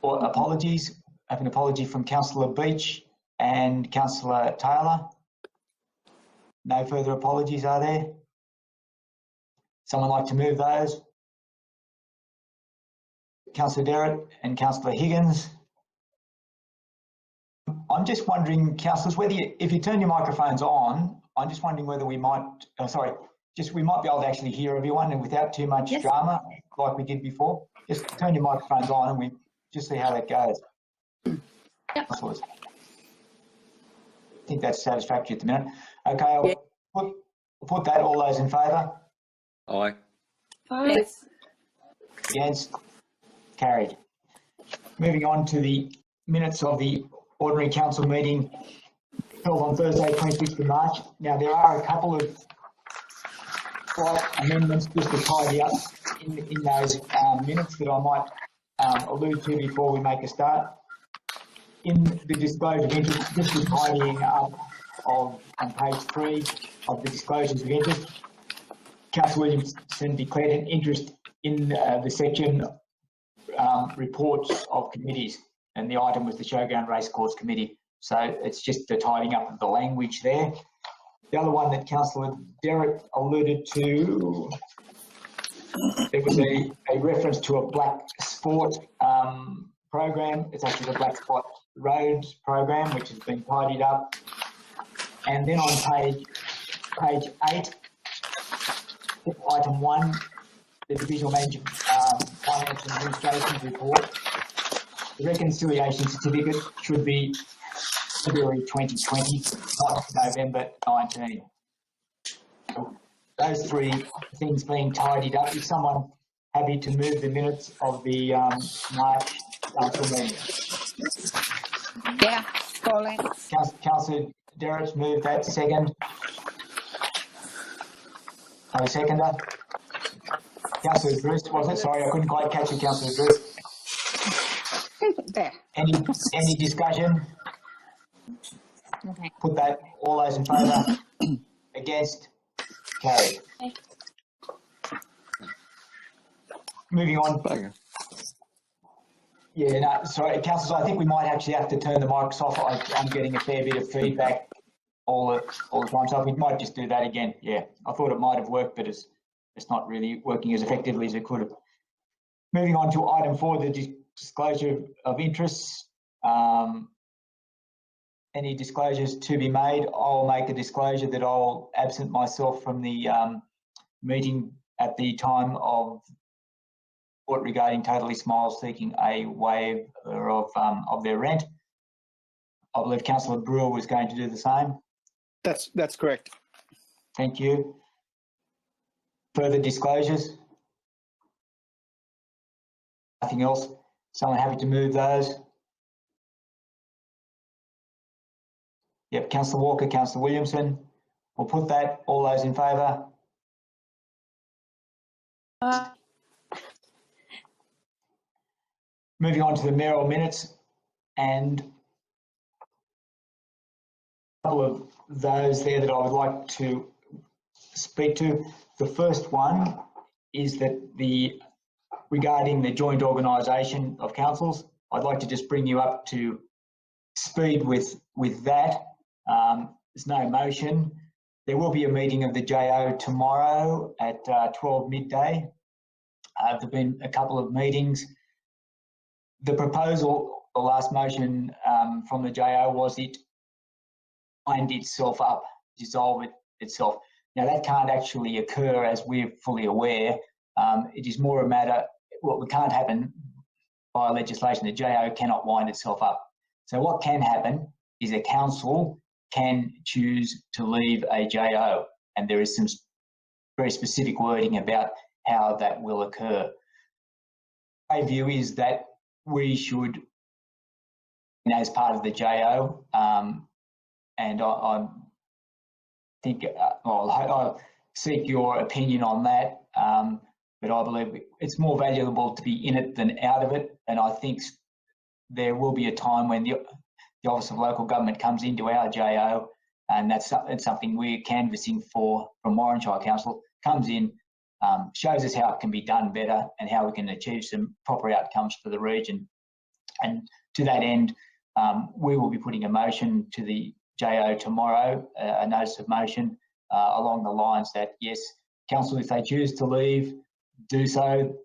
Or apologies. I have an apology from Councillor Beach and Councillor Taylor. No further apologies, are there? Someone like to move those? Councillor Derrett and Councillor Higgins. I'm just wondering, councillors, whether if you turn your microphones on, I'm just wondering whether we might, we might be able to actually hear everyone and without too much drama like we did before. Just turn your microphones on and we just see how that goes. Yep. I think that's satisfactory at the minute. Okay, I'll put that. All those in favour? Aye. Aye. Against? Carried. Moving on to the minutes of the ordinary council meeting held on Thursday, 26th of March. Now, there are a couple of slight amendments just to tidy up in those minutes that I might allude to before we make a start. In the disclosure of interest, just the tidying up of on page 3 of the disclosures of interest, Councillor Williamson declared an interest in the section reports of committees, and the item was the Showground Racecourse Committee. So it's just the tidying up of the language there. The other one that Councillor Derrett alluded to, there was a reference to a black sport program. It's actually the Black Spot Roads program, which has been tidied up. And then on page 8, item 1, the Divisional Manager Finance and Administration report. The reconciliation certificate should be February 2020, not November 19. So those 3 things being tidied up. Is someone happy to move the minutes of the March council meeting? Yeah, Pauline. Councillor Derrett's moved that. Second. No seconder. Councillor Drews, was it? Sorry, I couldn't quite catch you, Councillor Drews. There. Any discussion? Okay. Put that. All those in favour? Against? Carried. Okay. Moving on. Yeah, no, sorry, councillors, I think we might actually have to turn the mics off. I'm getting a fair bit of feedback all the time, so we might just do that again. Yeah, I thought it might have worked, but it's not really working as effectively as it could have. Moving on to item 4, the disclosure of interests. Any disclosures to be made? I'll make a disclosure that I'll absent myself from the meeting at the time of report regarding Totally Smiles seeking a waiver of their rent. I believe Councillor Brewer was going to do the same. That's correct. Thank you. Further disclosures? Nothing else? Someone happy to move those? Yep, Councillor Walker, Councillor Williamson. We'll put that. All those in favour? Moving on to the mayoral minutes, and a couple of those there that I would like to speak to. The first one is that regarding the joint organisation of councils, I'd like to just bring you up to speed with that. There's no motion. There will be a meeting of the JO tomorrow at 12 midday. There have been a couple of meetings. The proposal, the last motion from the JO was it wind itself up, dissolve itself. Now that can't actually occur, as we're fully aware. It is more a matter, well, it can't happen by legislation. The JO cannot wind itself up. So what can happen is a council can choose to leave a JO, and there is some very specific wording about how that will occur. My view is that we should, as part of the JO, and I think I'll seek your opinion on that, but I believe it's more valuable to be in it than out of it, and I think there will be a time when the Office of Local Government comes into our JO, and that's something we're canvassing for from Warrenshire Council, comes in, shows us how it can be done better and how we can achieve some proper outcomes for the region. And to that end, we will be putting a motion to the JO tomorrow, a notice of motion along the lines that, yes, council, if they choose to leave, do so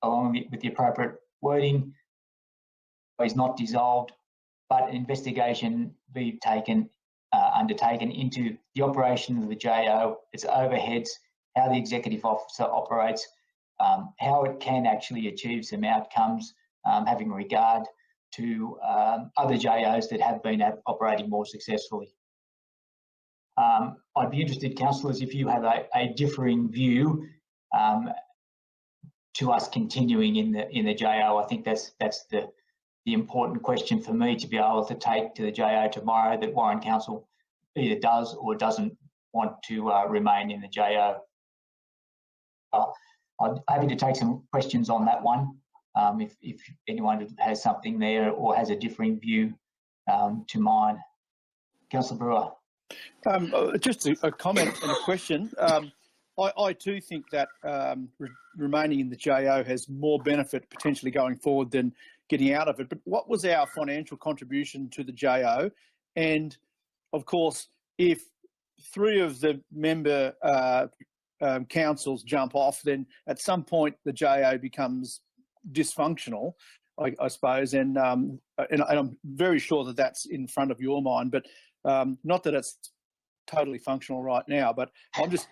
along with the appropriate wording. Is not dissolved, but an investigation be undertaken into the operation of the JO, its overheads, how the executive officer operates, how it can actually achieve some outcomes, having regard to other JOs that have been operating more successfully. I'd be interested, councillors, if you have a differing view to us continuing in the JO. I think that's the important question for me to be able to take to the JO tomorrow, that Warren Council either does or doesn't want to remain in the JO. I'm happy to take some questions on that one, if anyone has something there or has a differing view to mine. Councillor Brewer. Just a comment and a question. I too think that remaining in the JO has more benefit potentially going forward than getting out of it. But what was our financial contribution to the JO? And of course, if 3 of the member councils jump off, then at some point the JO becomes dysfunctional, I suppose. And I'm very sure that that's in front of your mind, but not that it's totally functional right now. But I just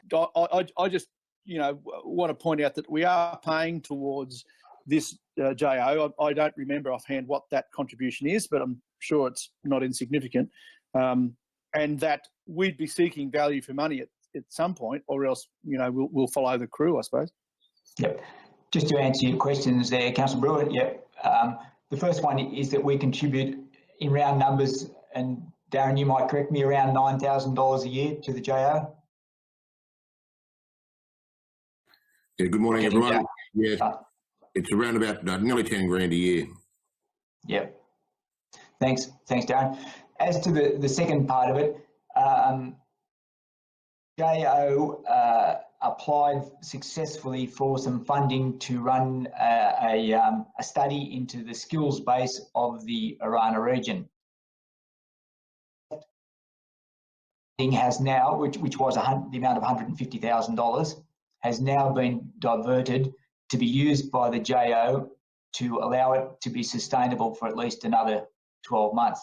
want to point out that we are paying towards this JO. I don't remember offhand what that contribution is, but I'm sure it's not insignificant. And that we'd be seeking value for money at some point, or else, we'll follow the crew, I suppose. Yep. Just to answer your questions there, Councillor Brewer, yep. The first one is that we contribute in round numbers, and Darren, you might correct me, around $9,000 a year to the JO. Yeah, good morning, everyone. Yeah, it's around about nearly 10 grand a year. Yep. Thanks, Darren. As to the second part of it, JO applied successfully for some funding to run a study into the skills base of the Arana region. Has now, which was the amount of $150,000, has now been diverted to be used by the JO to allow it to be sustainable for at least another 12 months.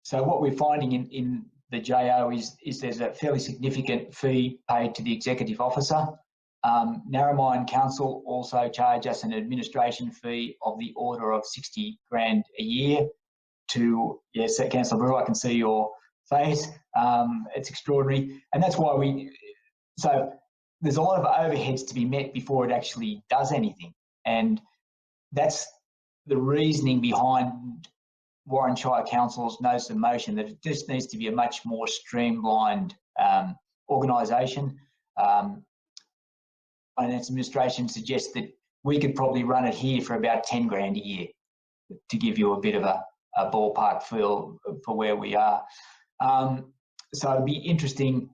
So what we're finding in the JO is there's a fairly significant fee paid to the executive officer. Narromine Council also charge us an administration fee of the order of 60 grand a year. To, yes, Councillor Brewer, I can see your face. It's extraordinary, and that's why so there's a lot of overheads to be met before it actually does anything, and that's the reasoning behind Warren Shire Council's notice of motion, that it just needs to be a much more streamlined organisation. Finance administration suggests that we could probably run it here for about 10 grand a year, to give you a bit of a ballpark feel for where we are. So it'd be interesting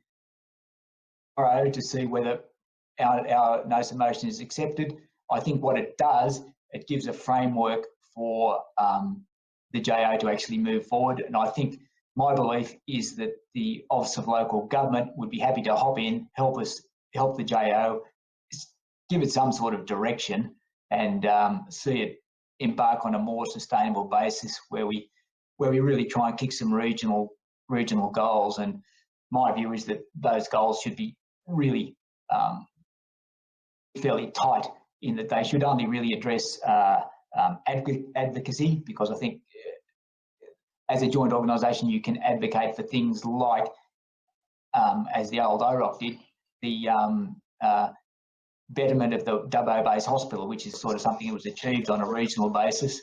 to see whether our notice of motion is accepted. I think what it does, it gives a framework for the JO to actually move forward. And I think my belief is that the Office of Local Government would be happy to hop in, help the JO, give it some sort of direction, and see it embark on a more sustainable basis where we really try and kick some regional goals. And my view is that those goals should be really fairly tight, in that they should only really address advocacy, because I think as a joint organisation you can advocate for things like, as the old OROC did, the betterment of the Dubbo Base Hospital, which is sort of something that was achieved on a regional basis,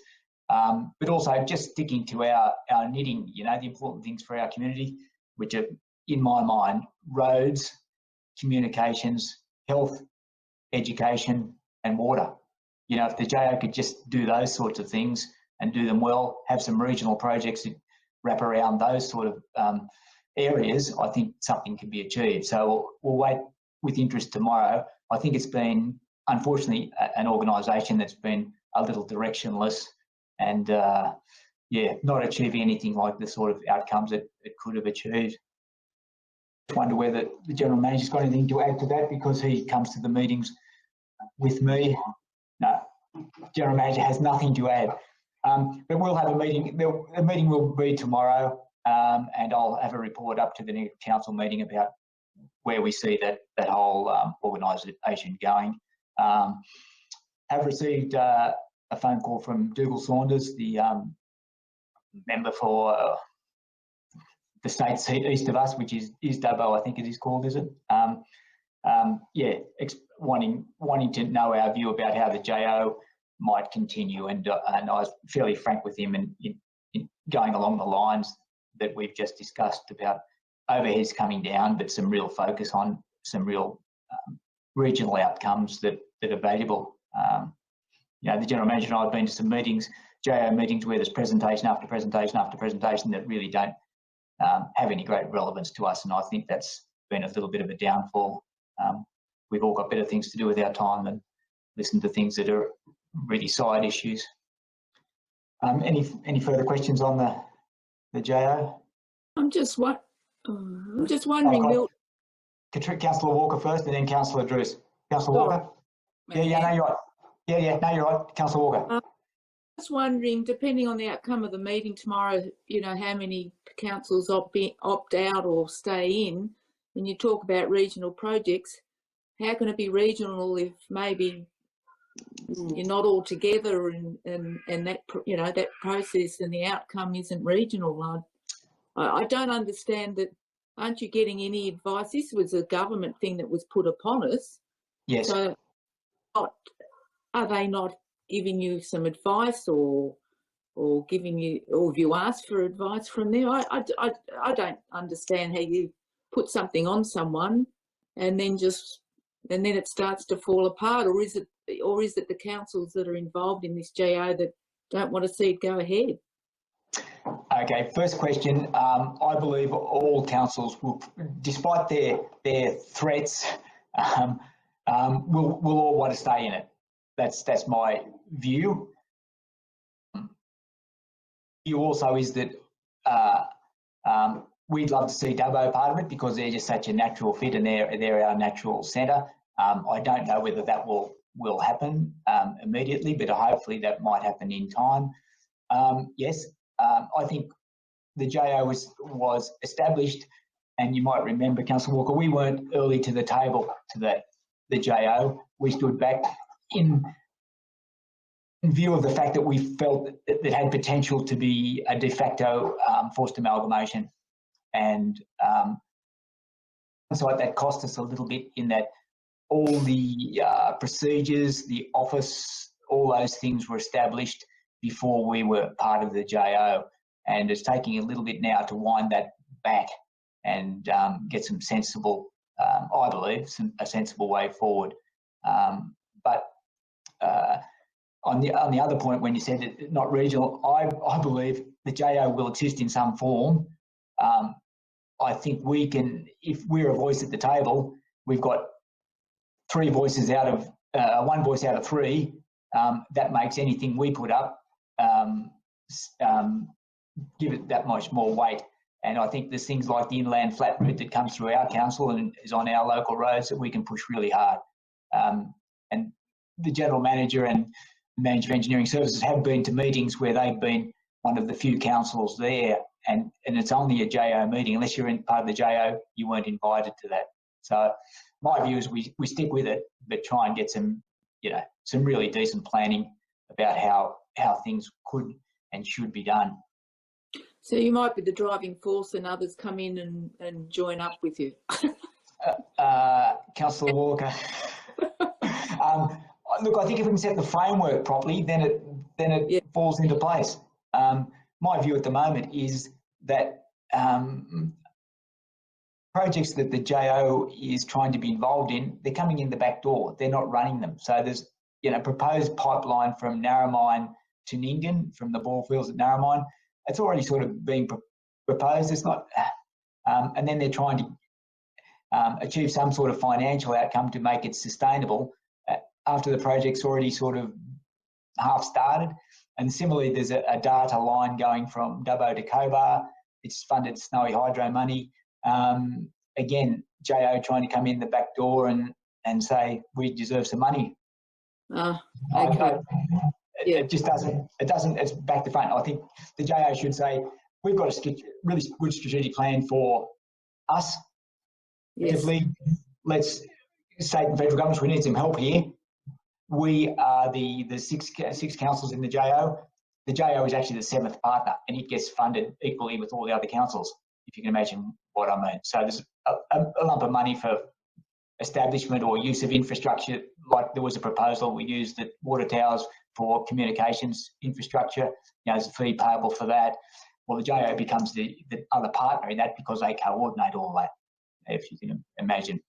but also just sticking to our knitting, the important things for our community, which are, in my mind, roads, communications, health, education and water. If the JO could just do those sorts of things and do them well, have some regional projects that wrap around those sort of areas, I think something can be achieved. So we'll wait with interest tomorrow. I think it's been, unfortunately, an organisation that's been a little directionless and yeah, not achieving anything like the sort of outcomes it could have achieved. I wonder whether the General Manager's got anything to add to that, because he comes to the meetings with me. No, General Manager has nothing to add. But we'll have a meeting. The meeting will be tomorrow, and I'll have a report up to the next council meeting about where we see that whole organisation going. Have received a phone call from Dougal Saunders, the member for the states east of us, which is Dubbo, I think it is called, is it? Yeah, wanting to know our view about how the JO might continue, and I was fairly frank with him in going along the lines that we've just discussed about overheads coming down, but some real focus on some real regional outcomes that are valuable. You know, the General Manager and I have been to some meetings, JO meetings, where there's presentation after presentation after presentation that really don't have any great relevance to us, and I think that's been a little bit of a downfall. We've all got better things to do with our time than listen to things that are really side issues. Any further questions on the JO? I'm just wondering, Will. Councillor Walker first, and then Councillor Drews. Councillor Walker. Yeah, no, you're right. Yeah, no, you're right. Councillor Walker. Just wondering, depending on the outcome of the meeting tomorrow, you know, how many councils opt out or stay in. When you talk about regional projects, how can it be regional if maybe you're not all together, and that, you know, that process and the outcome isn't regional? I don't understand that. Aren't you getting any advice? This was a government thing that was put upon us. Yes. So are they not giving you some advice, or giving you, or have you asked for advice from them? I don't understand how you put something on someone and then it starts to fall apart, or is it the councils that are involved in this JO that don't want to see it go ahead? Okay, first question. I believe all councils will, despite their threats, will all want to stay in it. That's my view. View also is that we'd love to see Dubbo part of it, because they're just such a natural fit, and they're our natural centre. I don't know whether that will happen immediately, but hopefully that might happen in time. Yes, I think the JO was established, and you might remember, Councillor Walker, we weren't early to the table to the JO. We stood back in view of the fact that we felt that it had potential to be a de facto forced amalgamation, and so that cost us a little bit, in that all the procedures, the office, all those things were established before we were part of the JO, and it's taking a little bit now to wind that back and get some sensible, I believe, a sensible way forward. But on the other point, when you said it, not regional, I believe the JO will exist in some form. I think we can, if we're a voice at the table, we've got one voice out of three. That makes anything we put up give it that much more weight. And I think there's things like the inland flat route that comes through our council and is on our local roads that we can push really hard. And the General Manager and Manager of Engineering Services have been to meetings where they've been one of the few councils there, and it's only a JO meeting. Unless you're in part of the JO, you weren't invited to that. So my view is we stick with it, but try and get some, you know, some really decent planning about how things could and should be done. So you might be the driving force, and others come in and join up with you. Councillor Walker. Look, I think if we can set the framework properly, then it falls into place. My view at the moment is that projects that the JO is trying to be involved in, they're coming in the back door. They're not running them. So there's, you know, proposed pipeline from Narromine to Nyngan, from the ball fields at Narromine. It's already sort of being proposed. It's not, and then they're trying to achieve some sort of financial outcome to make it sustainable after the project's already sort of half started. And similarly, there's a data line going from Dubbo to Cobar. It's funded Snowy Hydro money. Again, JO trying to come in the back door and say, we deserve some money. Okay. It just doesn't, it's back to front. I think the JO should say, we've got a really good strategic plan for us. Yes. Let's state and federal governments, we need some help here. We are the six councils in the JO. The JO is actually the 7th partner, and it gets funded equally with all the other councils, if you can imagine what I mean. So there's a lump of money for establishment or use of infrastructure, like there was a proposal we used at water towers for communications infrastructure, there's a fee payable for that. Well, the JO becomes the other partner in that because they coordinate all that, if you can imagine.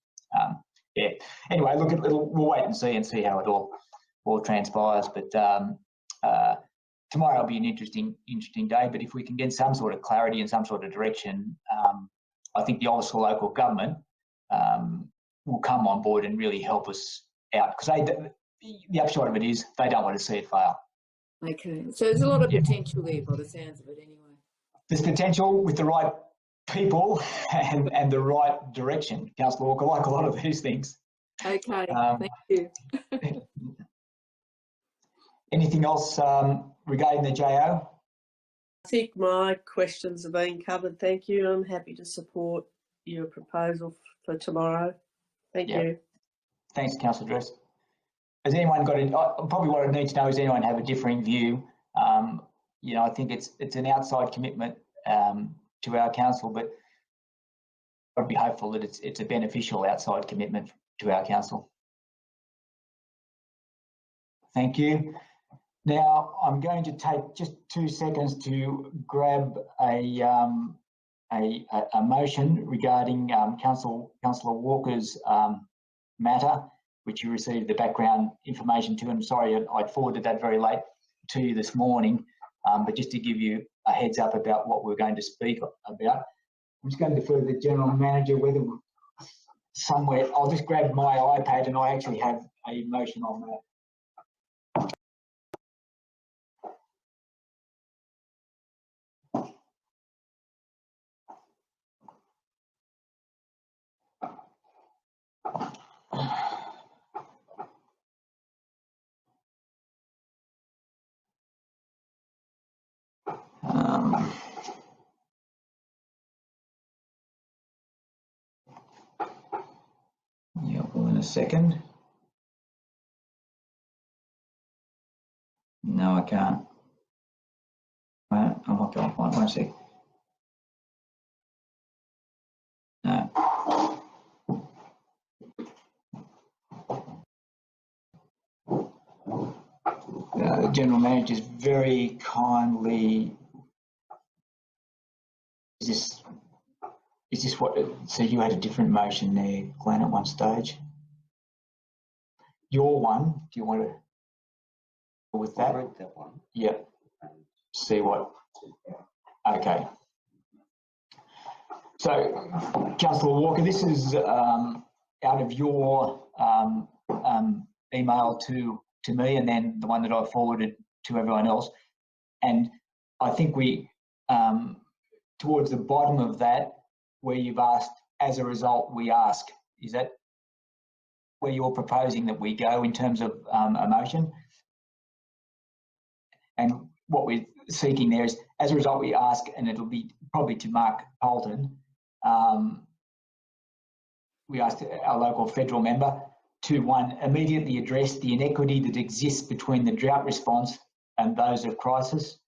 Yeah. Anyway, look, we'll wait and see how it all transpires. But tomorrow will be an interesting day. But if we can get some sort of clarity and some sort of direction, I think the office of local government will come on board and really help us out, because the upshot of it is they don't want to see it fail. Okay, so there's a lot of potential there by the sounds of it anyway. There's potential with the right people and the right direction, Councillor Walker, like a lot of these things. Okay, thank you. Anything else regarding the JO? I think my questions have been covered. Thank you. I'm happy to support your proposal for tomorrow. Thank you. Thanks, Councillor Dress. Has anyone got probably what I need to know is anyone have a differing view? I think it's an outside commitment to our council, but I'd be hopeful that it's a beneficial outside commitment to our council. Thank you. Now I'm going to take just 2 seconds to grab a motion regarding Councillor Walker's matter, which you received the background information to. I'm sorry I'd forwarded that very late to you this morning, but just to give you a heads up about what we're going to speak about. I'm just going to defer to the General Manager whether somewhere, I'll just grab my iPad and I actually have a motion on that. Yeah, well, in a second. No, I can't. I'm not going to find one sec. No. The General Manager is very kindly. Is this what? So you had a different motion there, Glenn, at one stage. Your one. Do you want to go with that? I read that one. Yeah. See what? Okay. So, Councillor Walker, this is out of your email to me, and then the one that I forwarded to everyone else. And I think we, towards the bottom of that, where you've asked, as a result, we ask, is that where you're proposing that we go in terms of a motion? And what we're seeking there is, as a result, we ask, and it'll be probably to Mark Polton, we asked our local federal member to, 1, immediately address the inequity that exists between the drought response and those of crisis.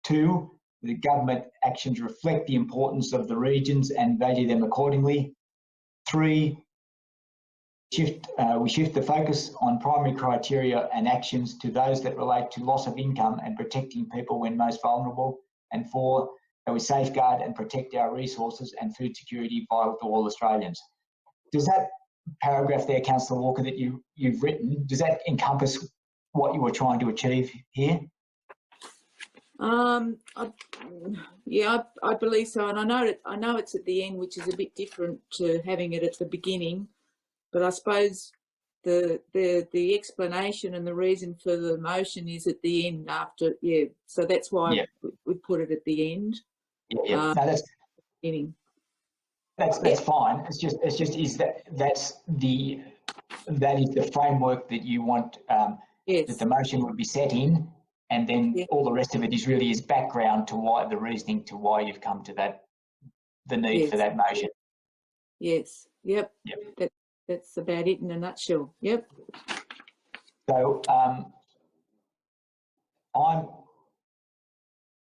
2, the government actions reflect the importance of the regions and value them accordingly. 3, we shift the focus on primary criteria and actions to those that relate to loss of income and protecting people when most vulnerable. And 4, that we safeguard and protect our resources and food security vital to all Australians. Does that paragraph there, Councillor Walker, that you've written, does that encompass what you were trying to achieve here? Yeah, I believe so, and I know it's at the end, which is a bit different to having it at the beginning. But I suppose the explanation and the reason for the motion is at the end after, yeah. So that's why we put it at the end. Yeah. No, Beginning. That's fine. It's just that is the framework that you want that the motion would be set in, and then all the rest of it is background to why the reasoning to why you've come to the need for that motion. Yes. Yep. That's about it in a nutshell. Yep. So I'm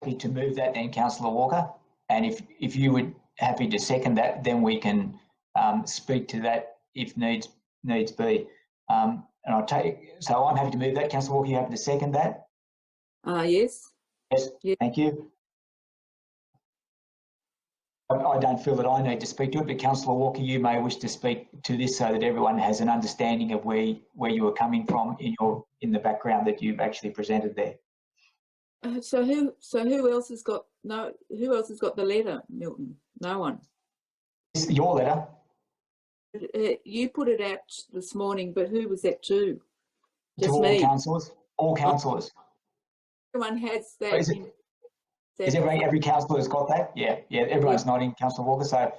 happy to move that then, Councillor Walker, and if you would happy to second that, then we can speak to that if needs be. And so I'm happy to move that. Councillor Walker, you happy to second that? Yes. Yes. Thank you. I don't feel that I need to speak to it, but Councillor Walker, you may wish to speak to this so that everyone has an understanding of where you are coming from in the background that you've actually presented there. So who else has got the letter, Milton? No one. It's your letter. You put it out this morning, but who was that to? Just to all me. Councillors. All councillors. Everyone has that. Is every councillor has got that? Yeah. Everyone's nodding, Councillor Walker. So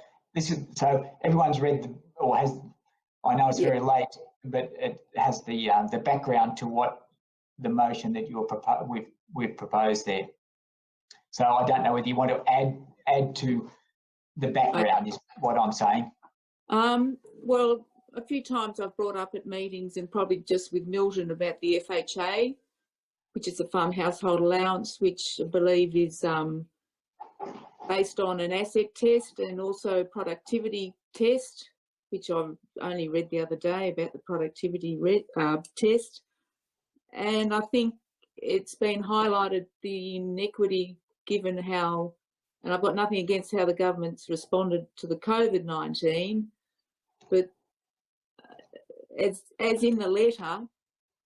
everyone's read or has. I know it's very late, but it has the background to what the motion that we've proposed there. So I don't know whether you want to add to the background is what I'm saying. Well, a few times I've brought up at meetings and probably just with Milton about the FHA, which is the Farm Household Allowance, which I believe is based on an asset test and also productivity test, which I've only read the other day about the productivity test. And I think it's been highlighted the inequity given how, and I've got nothing against how the government's responded to the COVID-19, but as in the letter,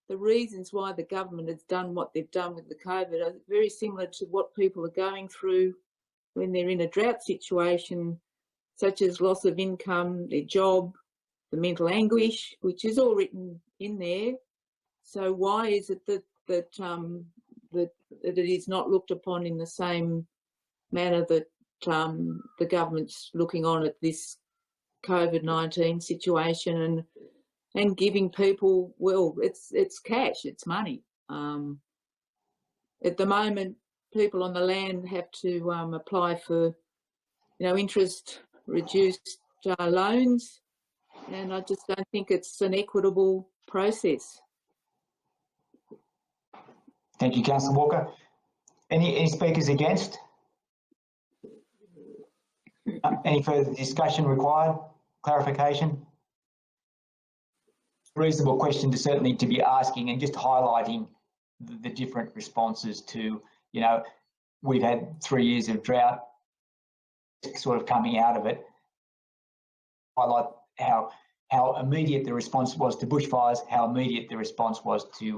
the reasons why the government has done what they've done with the COVID are very similar to what people are going through when they're in a drought situation, such as loss of income, their job, the mental anguish, which is all written in there. So why is it that it is not looked upon in the same manner that the government's looking on at this COVID-19 situation and giving people, well, it's cash, it's money. At the moment, people on the land have to apply for, interest reduced loans, and I just don't think it's an equitable process. Thank you, Councillor Walker. Any speakers against? Any further discussion required? Clarification? Reasonable question to certainly to be asking and just highlighting the different responses to, we've had 3 years of drought sort of coming out of it. Highlight how immediate the response was to bushfires, how immediate the response was to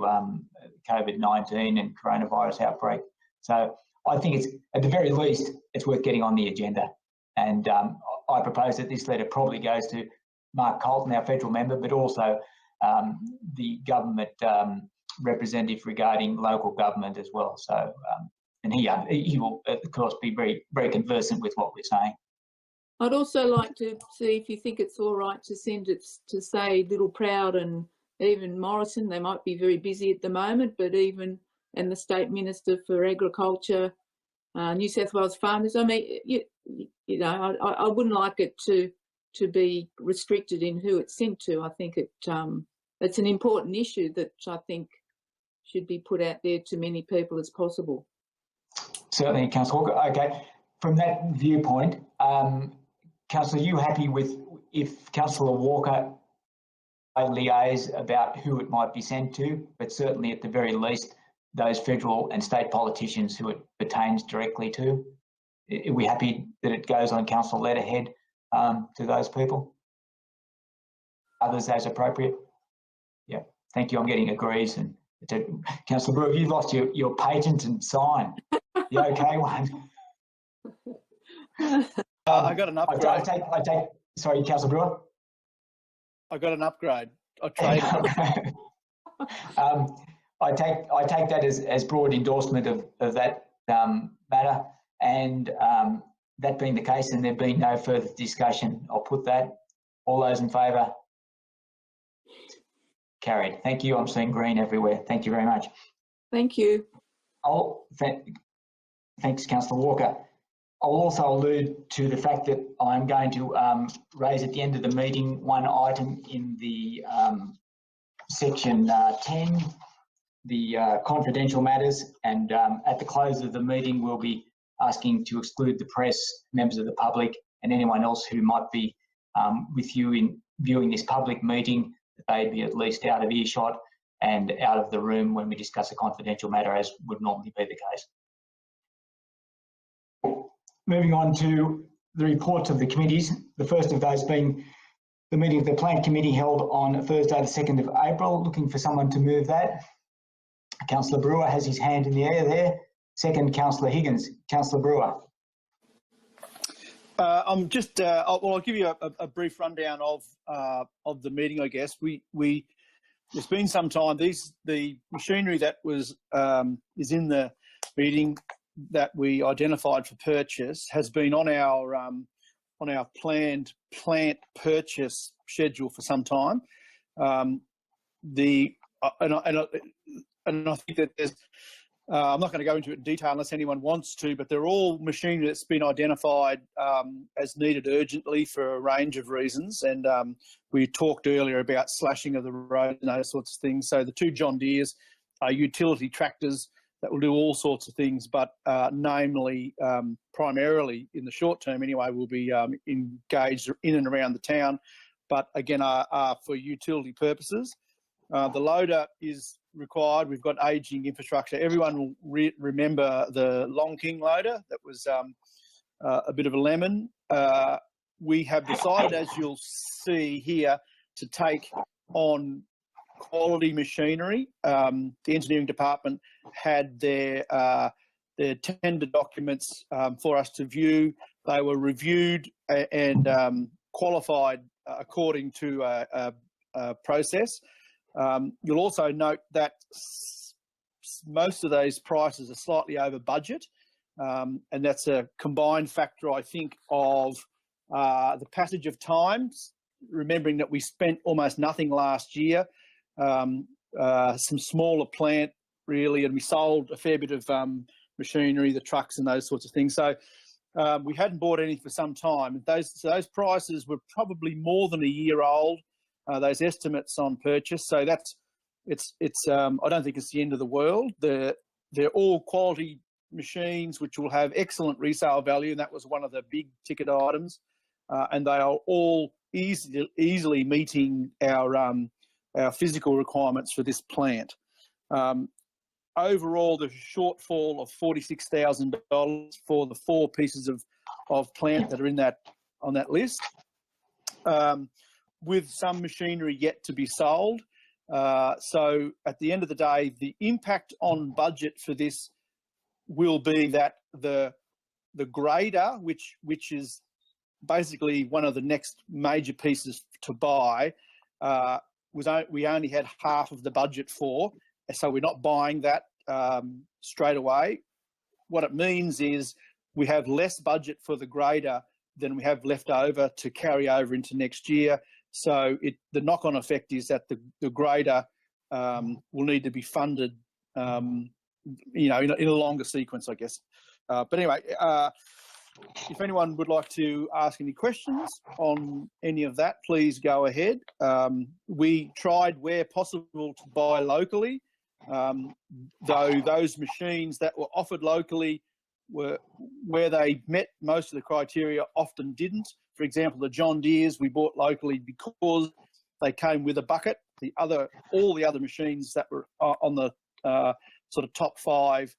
COVID-19 and coronavirus outbreak. So I think it's, at the very least, it's worth getting on the agenda. And I propose that this letter probably goes to Mark Colton, our federal member, but also the government representative regarding local government as well. So, and he will, of course, be very, very conversant with what we're saying. I'd also like to see if you think it's all right to send it to, say, Little Proud and even Morrison. They might be very busy at the moment, but even, and the State Minister for Agriculture, New South Wales Farmers. I mean, I wouldn't like it to be restricted in who it's sent to. I think it's an important issue that I think should be put out there to many people as possible. Certainly, Councillor Walker. Okay, from that viewpoint, Councillor, are you happy with if Councillor Walker liaise about who it might be sent to, but certainly at the very least, those federal and state politicians who it pertains directly to? Are we happy that it goes on council letterhead to those people? Others as appropriate? Yeah, thank you. I'm getting agrees. And Councillor Brewer, you've lost your patent and sign, the OK one. I got an upgrade. I take, sorry, Councillor Brewer. I got an upgrade. I traded it. I take that as broad endorsement of that matter, and that being the case, and there being no further discussion, I'll put that. All those in favour? Carried. Thank you. I'm seeing green everywhere. Thank you very much. Thank you. Thanks, Councillor Walker. I'll also allude to the fact that I'm going to raise at the end of the meeting one item in the section 10, the confidential matters, and at the close of the meeting we'll be asking to exclude the press, members of the public and anyone else who might be with you in viewing this public meeting, that they be at least out of earshot and out of the room when we discuss a confidential matter, as would normally be the case. Moving on to the reports of the committees, the first of those being the meeting of the Plan Committee held on Thursday the 2nd of April. Looking for someone to move that. Councillor Brewer has his hand in the air there. Second, Councillor Higgins. Councillor Brewer. I'm just, I'll give you a brief rundown of the meeting, I guess. It's been some time. The machinery that was is in the meeting that we identified for purchase has been on our planned plant purchase schedule for some time. And I think that there's, I'm not going to go into it in detail unless anyone wants to, but they're all machinery that's been identified as needed urgently for a range of reasons. And we talked earlier about slashing of the road and those sorts of things. So the 2 John Deeres are utility tractors that will do all sorts of things, but namely, primarily in the short term anyway, will be engaged in and around the town, but again are for utility purposes. The loader is required. We've got ageing infrastructure. Everyone will remember the Long King loader that was a bit of a lemon. We have decided, as you'll see here, to take on quality machinery. The engineering department had their tender documents for us to view. They were reviewed and qualified according to a process. You'll also note that most of those prices are slightly over budget, and that's a combined factor, I think, of the passage of time, remembering that we spent almost nothing last year, some smaller plant really, and we sold a fair bit of machinery, the trucks and those sorts of things. So we hadn't bought anything for some time. Those prices were probably more than a year old, those estimates on purchase. So it's I don't think it's the end of the world. They're all quality machines which will have excellent resale value, and that was one of the big ticket items. And they are all easily meeting our physical requirements for this plant. Overall, there's a shortfall of $46,000 for the 4 pieces of plant that are on that list, with some machinery yet to be sold. So at the end of the day, the impact on budget for this will be that the grader, which is basically one of the next major pieces to buy, we only had half of the budget for, so we're not buying that straight away. What it means is we have less budget for the grader than we have left over to carry over into next year. So the knock-on effect is that the grader will need to be funded, in a longer sequence, I guess. But anyway, if anyone would like to ask any questions on any of that, please go ahead. We tried where possible to buy locally, though those machines that were offered locally were where they met most of the criteria often didn't. For example, the John Deeres we bought locally because they came with a bucket. All the other machines that were on the sort of top 5,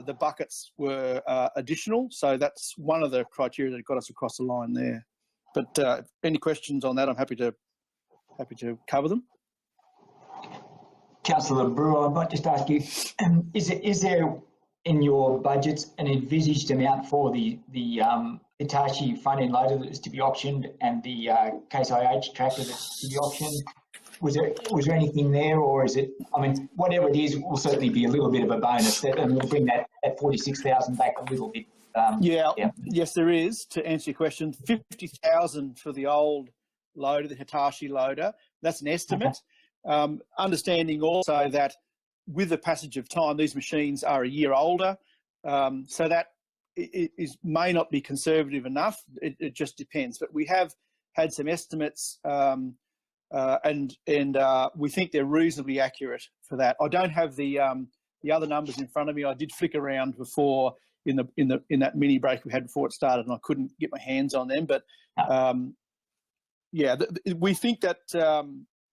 the buckets were additional. So that's one of the criteria that got us across the line there. But any questions on that, I'm happy to cover them. Councillor Brewer, I might just ask you, is there in your budgets an envisaged amount for the Hitachi front-end loader that is to be auctioned and the Case IH tractor that's to be auctioned? was there anything there, or is it? I mean, whatever it is, will certainly be a little bit of a bonus, and we'll bring that 46,000 back a little bit. Yes, there is. To answer your question, 50,000 for the old loader, the Hitachi loader. That's an estimate. Okay. Understanding also that with the passage of time, these machines are a year older, so that it may not be conservative enough. It just depends. But we have had some estimates, and we think they're reasonably accurate for that. I don't have the other numbers in front of me. I did flick around before in that mini break we had before it started, and I couldn't get my hands on them. But we think that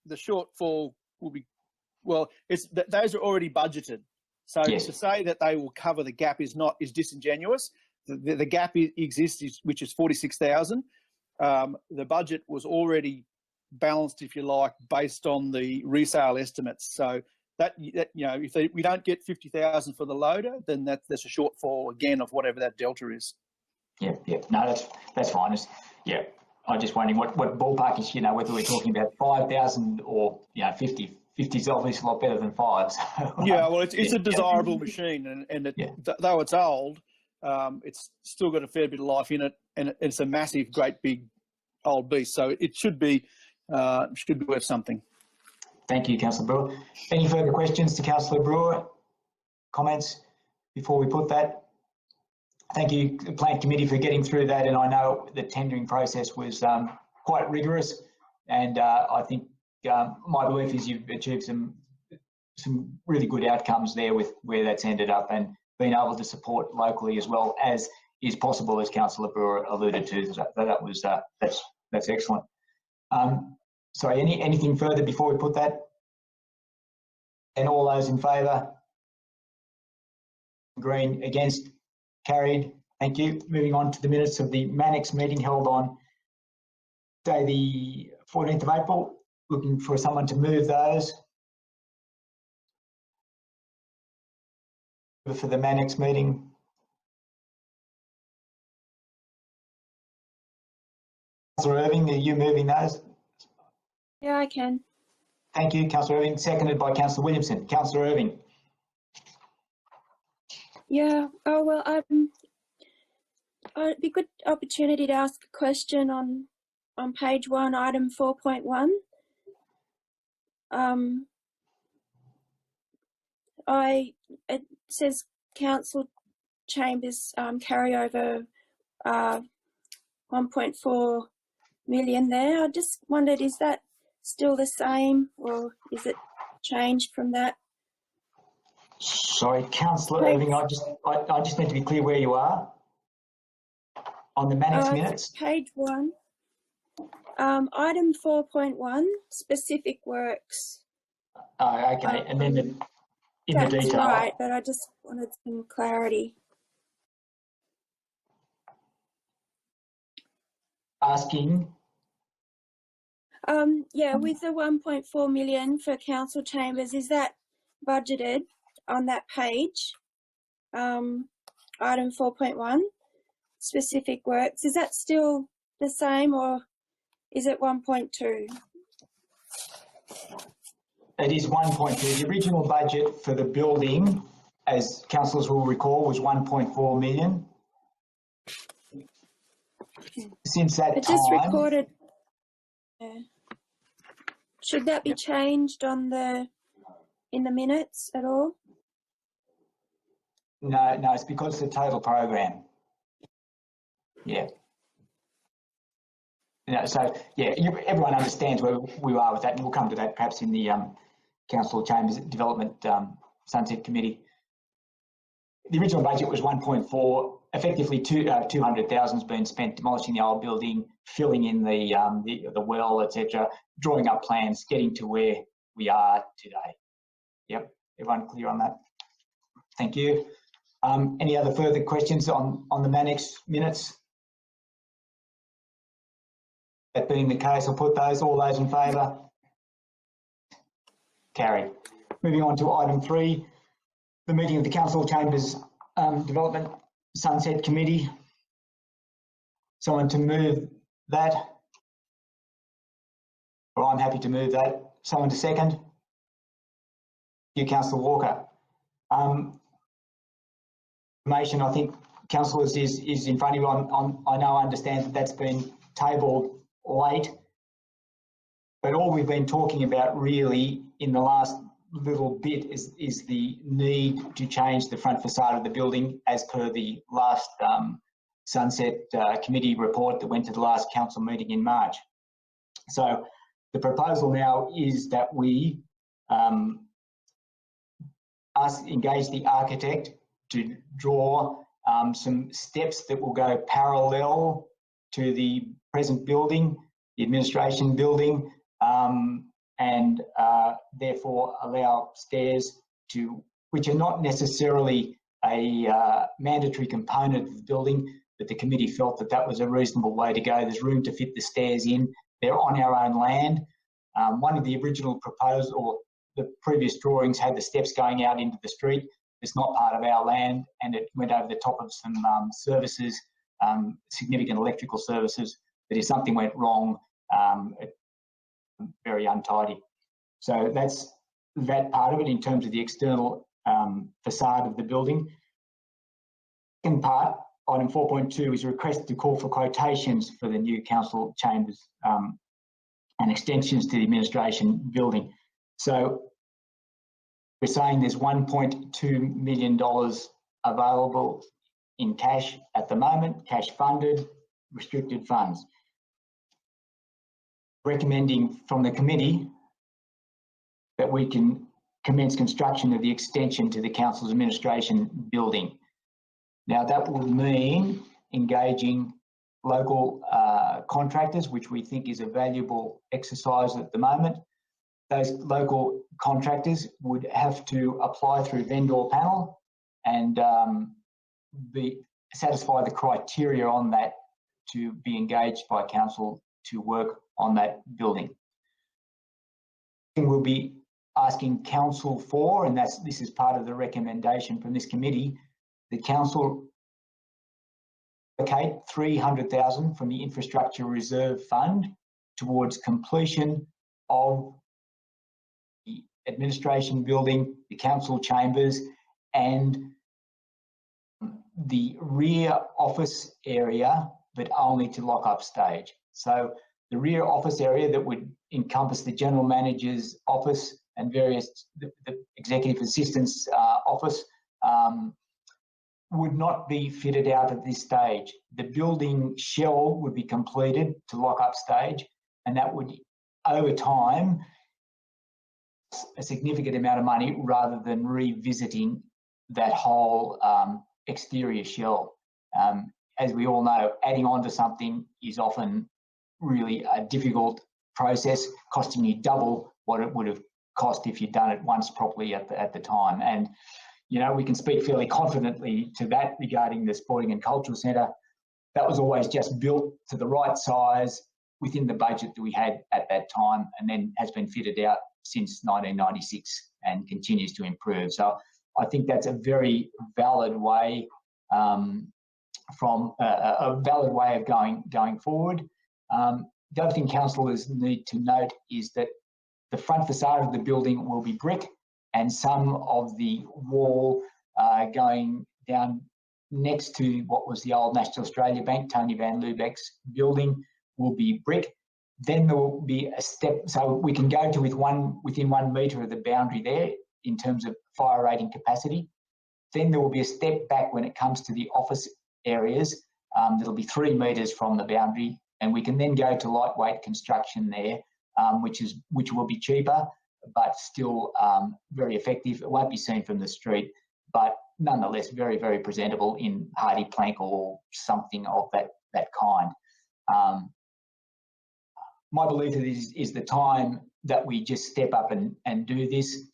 the shortfall will be, well, those are already budgeted. So yes, to say that they will cover the gap is disingenuous. The gap exists, which is 46,000. The budget was already balanced, if you like, based on the resale estimates. So that if we don't get 50,000 for the loader, then that's a shortfall again of whatever that delta is. Yeah. No, that's fine. I'm just wondering what ballpark is, whether we're talking about 5,000 or 50. 50 is obviously a lot better than 5. So, well, it's a desirable machine, and though it's old, it's still got a fair bit of life in it, and it's a massive, great big old beast. So it should be worth something. Thank you, Councillor Brewer. Any further questions to Councillor Brewer? Comments before we put that? Thank you, the Plan Committee, for getting through that. And I know the tendering process was quite rigorous, and I think my belief is you've achieved some really good outcomes there with where that's ended up, and being able to support locally as well as is possible, as Councillor Brewer alluded to. So that's excellent. Sorry, anything further before we put that? And all those in favour? Green, against? Carried. Thank you. Moving on to the minutes of the Mannix meeting held on day the 14th of April. Looking for someone to move those. For the Mannix meeting. Councillor Irving, are you moving those? Yeah, I can. Thank you, Councillor Irving. Seconded by Councillor Williamson. Councillor Irving. Yeah. Oh well, it'd be a good opportunity to ask a question on page 1, item 4.1. It says council chambers carryover 1.4 million there. I just wondered, is that still the same, or is it changed from that? Sorry, Councillor Irving, I just need to be clear where you are on the Mannix minutes. Page 1, item 4.1, specific works. Oh, okay, and then in the detail. That's right, but I just wanted some clarity. Asking? Yeah, with the 1.4 million for council chambers, is that budgeted on that page? Item 4.1, specific works, is that still the same, or is it 1.2? It is 1.2. The original budget for the building, as councillors will recall, was 1.4 million. Since that it just recorded. Yeah. Should that be changed in the minutes at all? No, it's because it's the total program. Yeah. So yeah, everyone understands where we are with that, and we'll come to that perhaps in the Council Chambers Development Sunset Committee. The original budget was 1.4. Effectively, 200,000 has been spent demolishing the old building, filling in the well, etc., drawing up plans, getting to where we are today. Yep, everyone clear on that? Thank you. Any other further questions on the Mannix minutes? That being the case, I'll put all those in favour. Carried. Moving on to item 3, the meeting of the Council Chambers Development Sunset Committee. Someone to move that? Well, I'm happy to move that. someone to second? You, Councillor Walker. Information, I think, councillors, is in front of you. I know, I understand that that's been tabled late, but all we've been talking about really in the last little bit is the need to change the front facade of the building as per the last Sunset Committee report that went to the last council meeting in March. So the proposal now is that we engage the architect to draw some steps that will go parallel to the present building, the administration building, and therefore allow stairs which are not necessarily a mandatory component of the building, but the committee felt that that was a reasonable way to go. There's room to fit the stairs in. They're on our own land. One of the original proposals, or the previous drawings, had the steps going out into the street. It's not part of our land, and it went over the top of some services, significant electrical services, that if something went wrong, it's very untidy. So that's that part of it in terms of the external facade of the building. Second part, item 4.2, is a request to call for quotations for the new council chambers and extensions to the administration building. So we're saying there's $1.2 million available in cash at the moment, cash funded, restricted funds. Recommending from the committee that we can commence construction of the extension to the council's administration building. Now that will mean engaging local contractors, which we think is a valuable exercise at the moment. Those local contractors would have to apply through vendor panel and satisfy the criteria on that to be engaged by council to work on that building. We'll be asking council for, and this is part of the recommendation from this committee, the council allocate $300,000 from the Infrastructure Reserve Fund towards completion of the administration building, the council chambers, and the rear office area, but only to lock-up stage. So the rear office area that would encompass the general manager's office and various the executive assistant's office would not be fitted out at this stage. The building shell would be completed to lock-up stage, and that would, over time, a significant amount of money rather than revisiting that whole exterior shell. As we all know, adding on to something is often really a difficult process, costing you double what it would have cost if you'd done it once properly at the time. And you know, we can speak fairly confidently to that regarding the Sporting and Cultural Centre. That was always just built to the right size within the budget that we had at that time, and then has been fitted out since 1996 and continues to improve. So I think that's a very valid way a valid way of going forward. The other thing councillors need to note is that the front facade of the building will be brick, and some of the wall going down next to what was the old National Australia Bank, Tony Van Lubek's building, will be brick. Then there will be a step, so we can go to within 1 metre of the boundary there in terms of fire rating capacity. Then there will be a step back when it comes to the office areas. That'll be 3 metres from the boundary, and we can then go to lightweight construction there, which will be cheaper, but still very effective. It won't be seen from the street, but nonetheless very, very presentable in hardy plank or something of that kind. My belief is the time that we just step up and do this.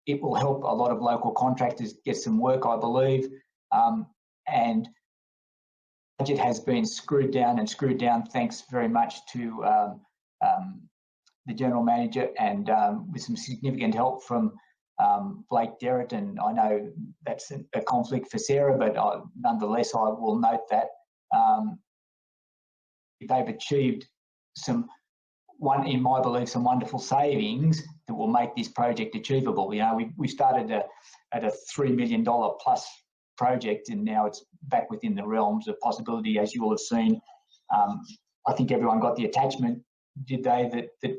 It will help a lot of local contractors get some work, I believe, and budget has been screwed down thanks very much to the General Manager and with some significant help from Blake Derrett, and I know that's a conflict for Sarah, but nonetheless I will note that they've achieved some in my belief, some wonderful savings that will make this project achievable. You know, we started at a $3 million plus project, and now it's back within the realms of possibility, as you will have seen. I think everyone got the attachment, did they? That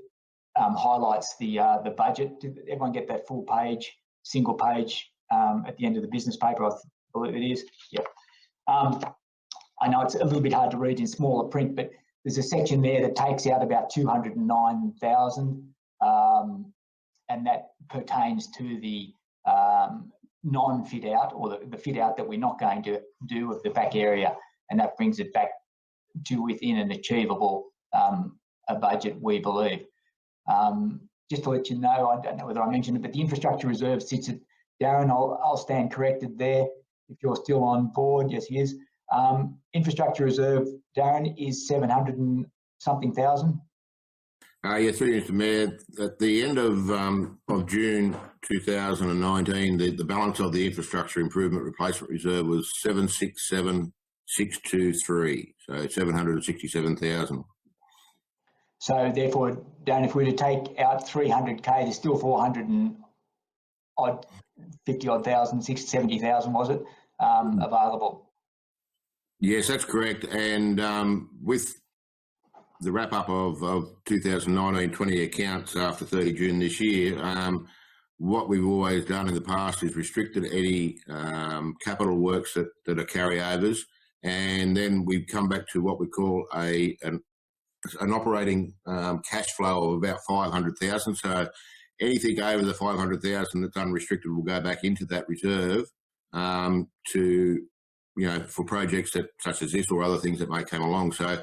highlights the budget. Did everyone get that full page, single page at the end of the business paper? I believe it is. Yep. I know it's a little bit hard to read in smaller print, but there's a section there that takes out about 209,000, and that pertains to the non-fit out, or the fit out that we're not going to do of the back area, and that brings it back to within an achievable a budget, we believe. Just to let you know, I don't know whether I mentioned it, but the infrastructure reserve sits at, Darren, I'll stand corrected there if you're still on board. Yes, he is. Infrastructure reserve, Darren, is 700 and something thousand. Yeah, through you, Mr. Mayor. At the end of June 2019, the balance of the infrastructure improvement replacement reserve was 767,623, so 767,000. So therefore, Darren, if we were to take out 300k, there's still 400 and odd, 50 odd thousand, 70,000 was it, available? Yes, that's correct. And with the wrap up of 2019-20 accounts after 30 June this year, what we've always done in the past is restricted any capital works that are carryovers, and then we come back to what we call an operating cash flow of about 500,000. So anything over the 500,000 that's unrestricted will go back into that reserve to, for projects such as this or other things that may come along. So,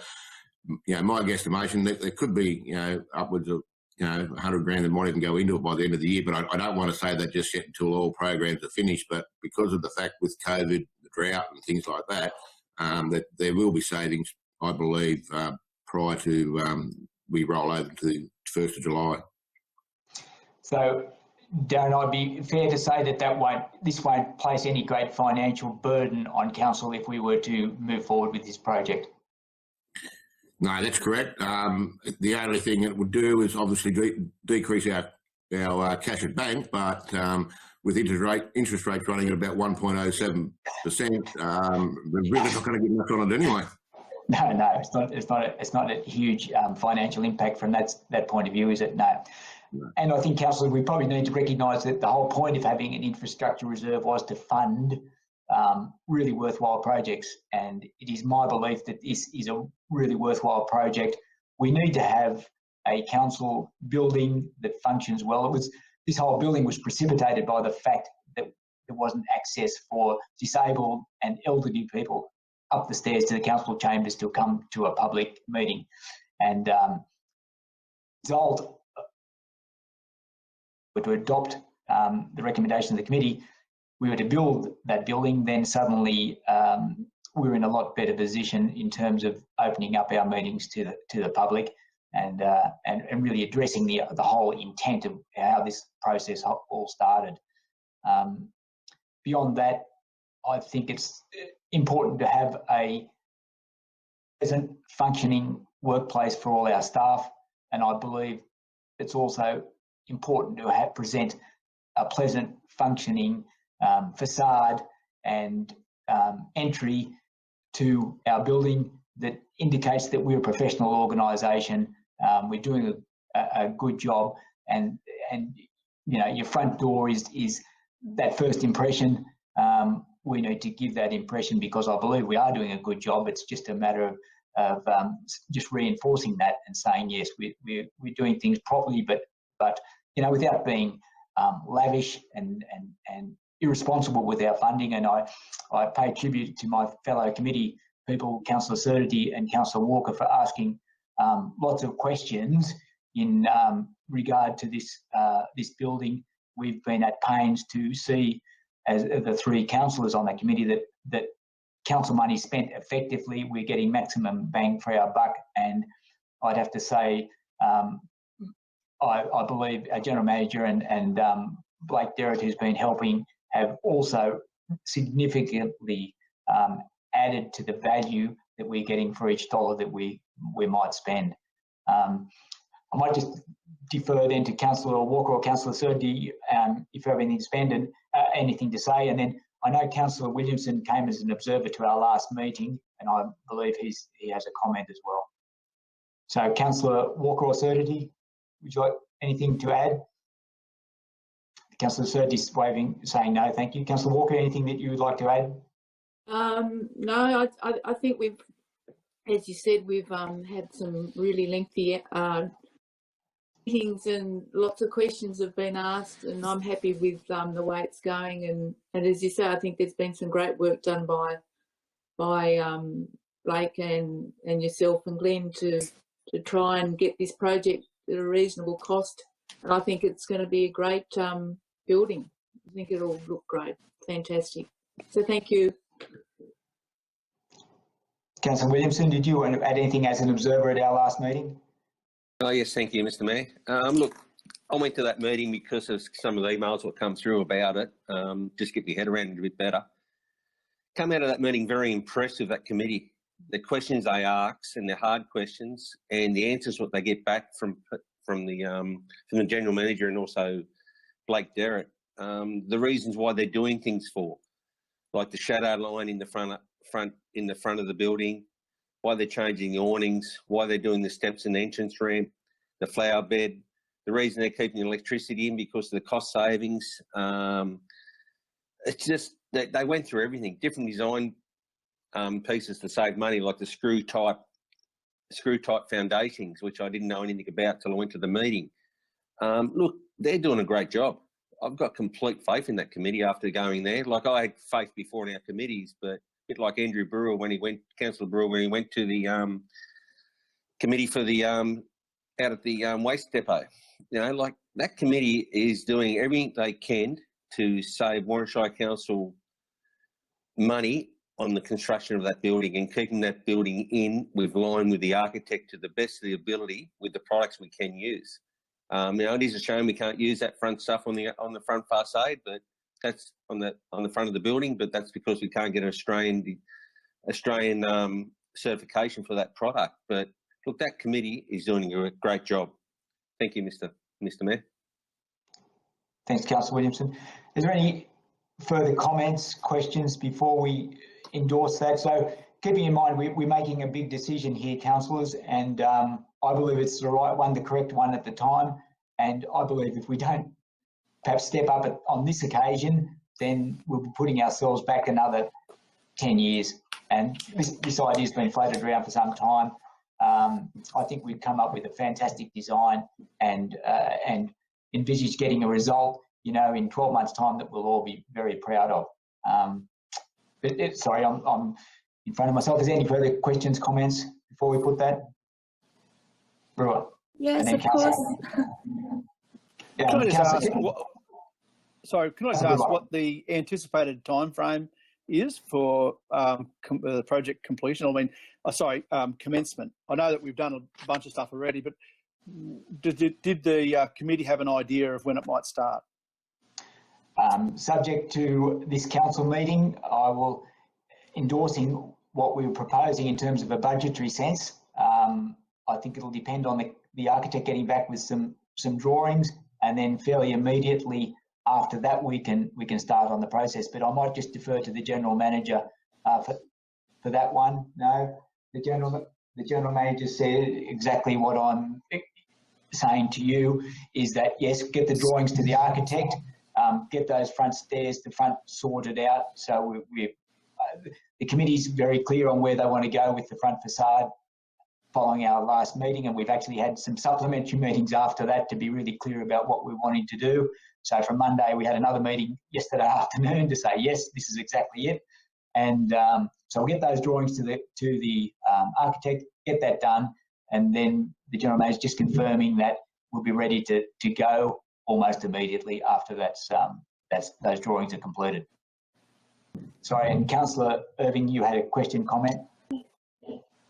my guesstimation that there could be, upwards of, 100 grand that might even go into it by the end of the year. But I don't want to say that just yet until all programs are finished. But because of the fact with COVID, the drought and things like that, that there will be savings, I believe, prior to we roll over to the 1st of July. So, Darren, I'd be fair to say that this won't place any great financial burden on council if we were to move forward with this project. No, that's correct. The only thing it would do is obviously decrease our cash at bank, but with interest rates running at about 1.07%, we're really not going to get much on it anyway. No, it's not a huge financial impact from that point of view, is it? No. And I think, councillors, we probably need to recognise that the whole point of having an infrastructure reserve was to fund really worthwhile projects, and it is my belief that this is a really worthwhile project. We need to have a council building that functions well. This whole building was precipitated by the fact that there wasn't access for disabled and elderly people up the stairs to the council chambers to come to a public meeting. And result were to adopt the recommendation of the committee, we were to build that building, then suddenly we're in a lot better position in terms of opening up our meetings to the public and really addressing the whole intent of how this process all started. Beyond that, I think it's important to have a pleasant, functioning workplace for all our staff, and I believe it's also important to present a pleasant, functioning facade and entry to our building that indicates that we're a professional organisation. We're doing a good job, and your front door is that first impression. We need to give that impression because I believe we are doing a good job. It's just a matter of just reinforcing that and saying yes, we're doing things properly, but without being lavish and irresponsible with our funding. And I pay tribute to my fellow committee people, Councillor Surdity and Councillor Walker, for asking lots of questions in regard to this building. We've been at pains to see, as the three councillors on that committee, that council money spent effectively, we're getting maximum bang for our buck. And I'd have to say, I believe our General Manager and Blake Derrett, who's been helping, have also significantly added to the value that we're getting for each dollar that we might spend. I might just defer then to Councillor Walker or Councillor Surdey if you have anything to say. And then I know Councillor Williamson came as an observer to our last meeting, and I believe he has a comment as well. So Councillor Walker or Surdey, would you like anything to add? Councillor Surdey's waving, saying no, thank you. Councillor Walker, anything that you would like to add? No, I think we've, as you said, we've had some really lengthy meetings and lots of questions have been asked, and I'm happy with the way it's going. And as you say, I think there's been some great work done by Blake and yourself and Glenn to try and get this project at a reasonable cost. And I think it's going to be a great building. I think it'll look great, fantastic. So thank you. Councillor Williamson, did you want to add anything as an observer at our last meeting? Oh, yes, thank you, Mr. Mayor. Look, I went to that meeting because of some of the emails that come through about it, just get my head around it a bit better. Come out of that meeting very impressed with that committee. The questions they ask and the hard questions and the answers what they get back from the General Manager and also Blake Derrett. The reasons why they're doing things for, like the shadow line in the front of the building, why they're changing the awnings, why they're doing the steps and the entrance ramp, the flower bed, the reason they're keeping the electricity in because of the cost savings. It's just that they went through everything, different design pieces to save money, like the screw type foundations, which I didn't know anything about till I went to the meeting. Look, they're doing a great job. I've got complete faith in that committee after going there. Like I had faith before in our committees, but a bit like Andrew Brewer Councillor Brewer, when he went to the committee for the out at the waste depot. You know, like that committee is doing everything they can to save Shire Council money on the construction of that building and keeping that building in with line with the architect to the best of the ability with the products we can use. You know, it is a shame we can't use that front stuff on the front facade, but that's on the front of the building. But that's because we can't get an Australian certification for that product. But look, that committee is doing a great job. Thank you, Mr. Mayor. Thanks, Councillor Williamson. Is there any further comments, questions before we endorse that? So keeping in mind, we're making a big decision here, councillors, and I believe it's the right one, the correct one at the time. And I believe if we don't perhaps step up on this occasion, then we'll be putting ourselves back another 10 years. And this idea's been floated around for some time. I think we've come up with a fantastic design and envisage getting a result, you know, in 12 months' time that we'll all be very proud of. Sorry, I'm in front of myself. Is there any further questions, comments before we put that? Brewer. Yes, of course. Can I just ask what the anticipated time frame is for the project completion? I mean, commencement. I know that we've done a bunch of stuff already, but did the committee have an idea of when it might start? Subject to this council meeting, I will endorsing what we were proposing in terms of a budgetary sense. I think it'll depend on the architect getting back with some drawings, and then fairly immediately after that we can start on the process. But I might just defer to the general manager for that one. No, the general manager said exactly what I'm saying to you, is that yes, get the drawings to the architect, get those front stairs, the front sorted out. So the committee's very clear on where they want to go with the front facade following our last meeting, and we've actually had some supplementary meetings after that to be really clear about what we're wanting to do. So from Monday, we had another meeting yesterday afternoon to say, yes, this is exactly it. And so we'll get those drawings to the architect, get that done, and then the general manager just confirming that we'll be ready to go almost immediately after those drawings are completed. Sorry, and Councillor Irving, you had a question, comment?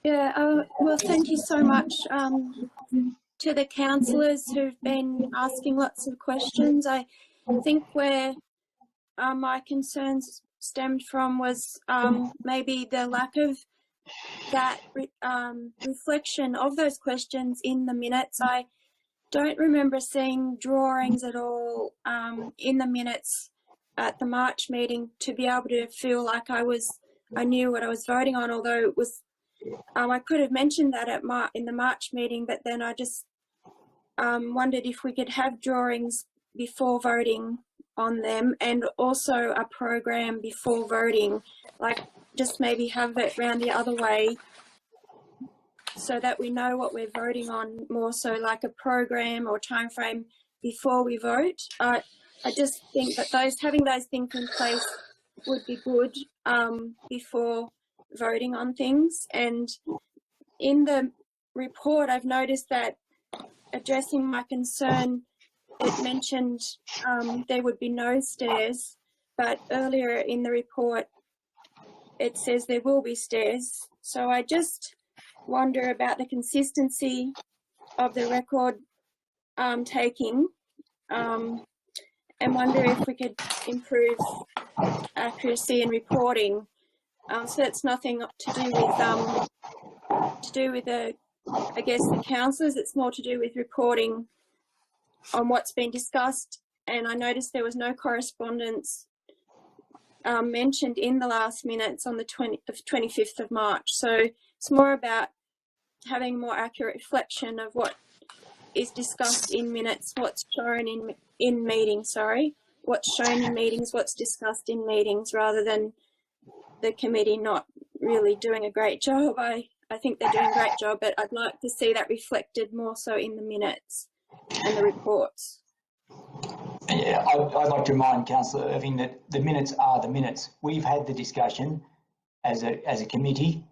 Yeah, well, thank you so much to the councillors who've been asking lots of questions. I think where my concerns stemmed from was maybe the lack of that reflection of those questions in the minutes. I don't remember seeing drawings at all in the minutes at the March meeting to be able to feel like I knew what I was voting on, although it was, I could have mentioned that in the March meeting, but then I just wondered if we could have drawings before voting on them, and also a program before voting, like just maybe have it round the other way so that we know what we're voting on, more so like a program or time frame before we vote. I just think that having those things in place would be good before voting on things. And in the report, I've noticed that addressing my concern, it mentioned there would be no stairs, but earlier in the report it says there will be stairs. So I just wonder about the consistency of the record taking, and wonder if we could improve accuracy in reporting. So that's nothing to do with I guess the councillors. It's more to do with reporting on what's been discussed. And I noticed there was no correspondence mentioned in the last minutes on the 25th of March. So it's more about having more accurate reflection of what is discussed in minutes, what's shown in meetings, what's shown in meetings, what's discussed in meetings, rather than the committee not really doing a great job. I think they're doing a great job, but I'd like to see that reflected more so in the minutes and the reports. Yeah, I'd like to remind Councillor Irving that the minutes are the minutes. We've had the discussion as a committee.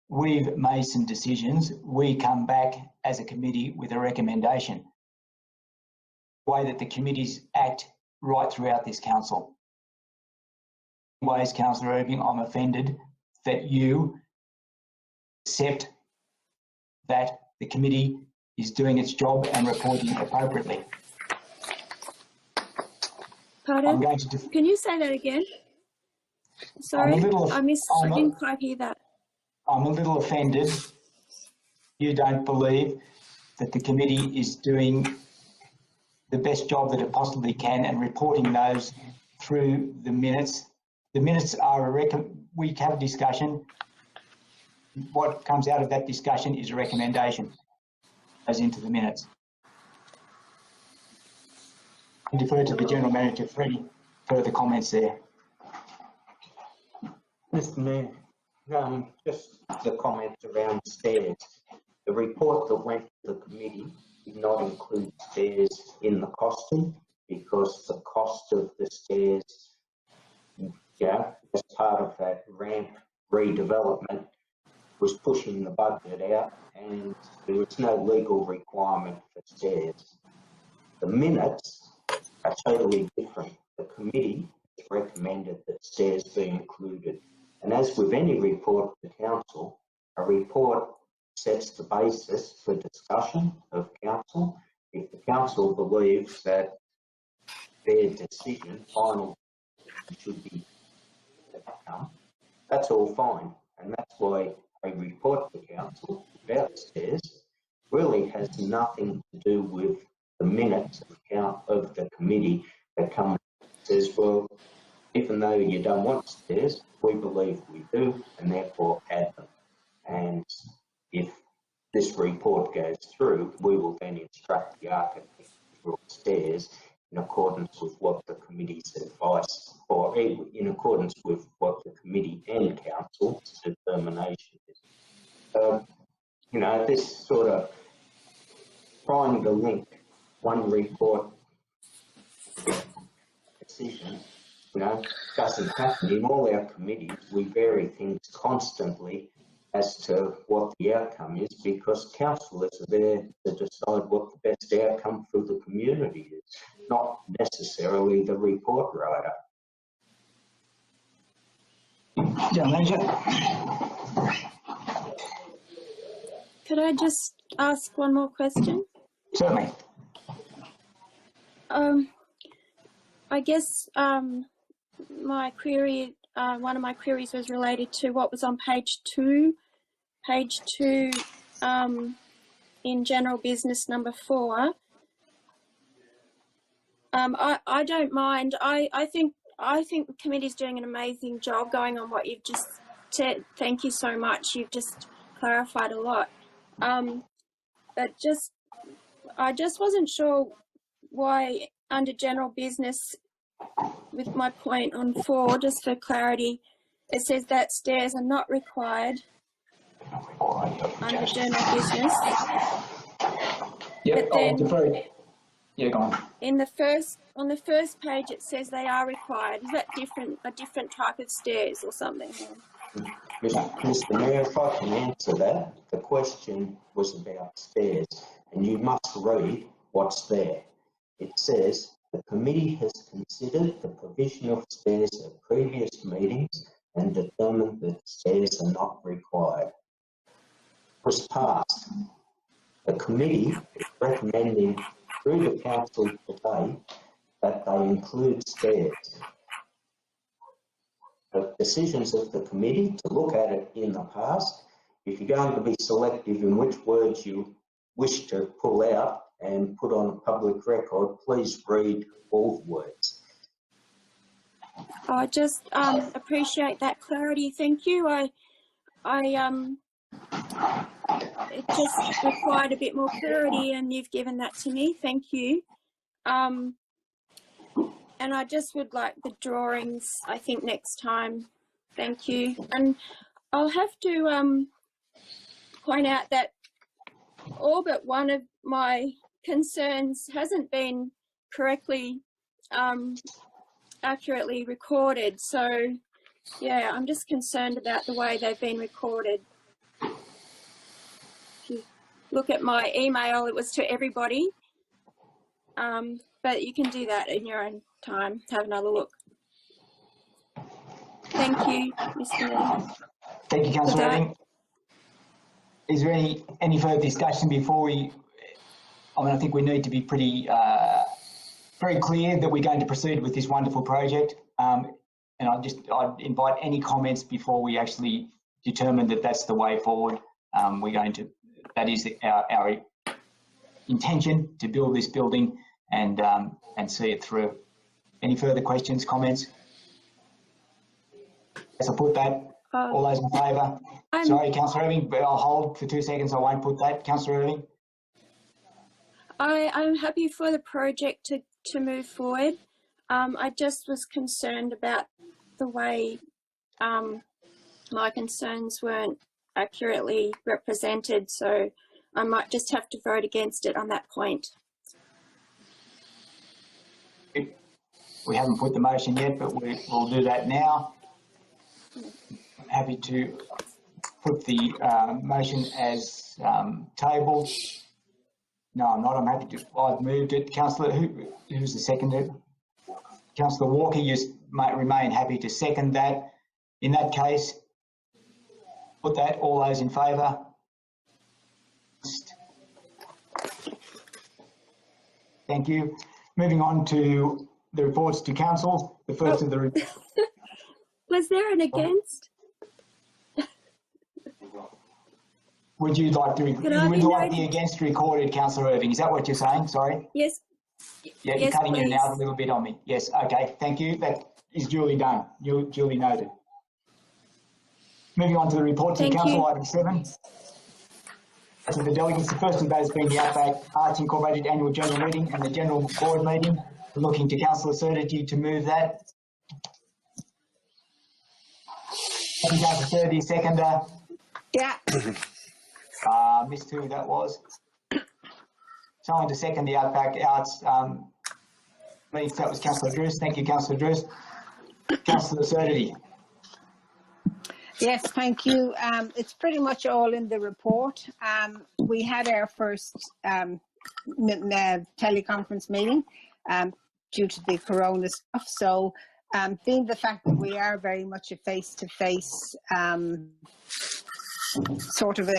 We've made some decisions. We come back as a committee with a recommendation. The way that the committees act right throughout this council. In ways, Councillor Irving, I'm offended that you accept that the committee is doing its job and reporting appropriately. Pardon? Can you say that again? Sorry, I didn't quite hear that. I'm a little offended. You don't believe that the committee is doing the best job that it possibly can and reporting those through the minutes. The minutes are we have a discussion. What comes out of that discussion is a recommendation, goes into the minutes. I defer to the General Manager for any further comments there. Mr Mayor, just the comments around stairs. The report that went to the committee did not include stairs in the costing because the cost of the stairs, as part of that ramp redevelopment, was pushing the budget out, and there was no legal requirement for stairs. The minutes are totally different. The committee has recommended that stairs be included. And as with any report to council, a report sets the basis for discussion of council. If the council believes that their decision, final, should be the outcome, that's all fine. And that's why a report to council about stairs really has nothing to do with the minutes of the committee that comes and says, well, even though you don't want stairs, we believe we do, and therefore add them. And if this report goes through, we will then instruct the architect to draw stairs in accordance with what the committee's advice, or in accordance with what the committee and council's determination is. So, this sort of trying to link one report decision, doesn't happen. In all our committees, we vary things constantly as to what the outcome is, because councillors are there to decide what the best outcome for the community is, not necessarily the report writer. General Manager. Could I just ask one more question? Certainly. I guess my query, one of my queries was related to what was on page two in general business number 4, I don't mind. I think the committee's doing an amazing job going on what you've just said. Thank you so much. You've just clarified a lot. But I just wasn't sure why under general business, with my point on 4, just for clarity, it says that stairs are not required under general business. Yep, But I'll then defer. Yeah, go on. on the first page it says they are required. Is that a different type of stairs or something? Mr. Mayor, if I can answer that, the question was about stairs, and you must read what's there. It says, the committee has considered the provision of stairs at previous meetings and determined that stairs are not required. It was passed. The committee is recommending through the council today that they include stairs. The decisions of the committee to look at it in the past, if you're going to be selective in which words you wish to pull out and put on a public record, please read all the words. I just appreciate that clarity. Thank you. It just required a bit more clarity, and you've given that to me. Thank you. And I just would like the drawings, I think, next time. Thank you. And I'll have to point out that all but one of my concerns hasn't been correctly, accurately recorded. So, yeah, I'm just concerned about the way they've been recorded. If you look at my email, it was to everybody. But you can do that in your own time. Have another look. Thank you, Mr. Mayor. Thank you, Councillor Irving. Is there any further discussion before we? I mean, I think we need to be pretty very clear that we're going to proceed with this wonderful project. And I'd invite any comments before we actually determine that that's the way forward. That is our intention, to build this building and see it through. Any further questions, comments? As I put that, all those in favour? Sorry, Councillor Irving, but I'll hold for 2 seconds. I won't put that. Councillor Irving? I'm happy for the project to move forward. I just was concerned about the way my concerns weren't accurately represented, so I might just have to vote against it on that point. We haven't put the motion yet, but we'll do that now. Happy to put the motion as tabled. No, I'm not. I'm happy to. I've moved it. Councillor, who's the seconder? Councillor Walker, you might remain happy to second that. In that case, put that. All those in favour? Thank you. Moving on to the reports to council. The first of the. Was there an against? Would you like to? You would like the against recorded, Councillor Irving? Is that what you're saying? Sorry. Yes. Yeah, you're cutting in and out a little bit on me. Yes. Okay. Thank you. That is duly done. Duly noted. Moving on to the report to council, item 7. To the delegates, the first of those being the Outback Arts Incorporated Annual General Meeting and the General Board Meeting. We're looking to Councillor Certegy to move that. Thank you, Councillor Certegy, seconder. Yeah. Missed who that was. Someone to second the Outback Arts meeting. That was Councillor Druce. Thank you, Councillor Druce. Councillor Certegy. Yes, thank you. It's pretty much all in the report. We had our first teleconference meeting due to the corona stuff. So being the fact that we are very much a face-to-face sort of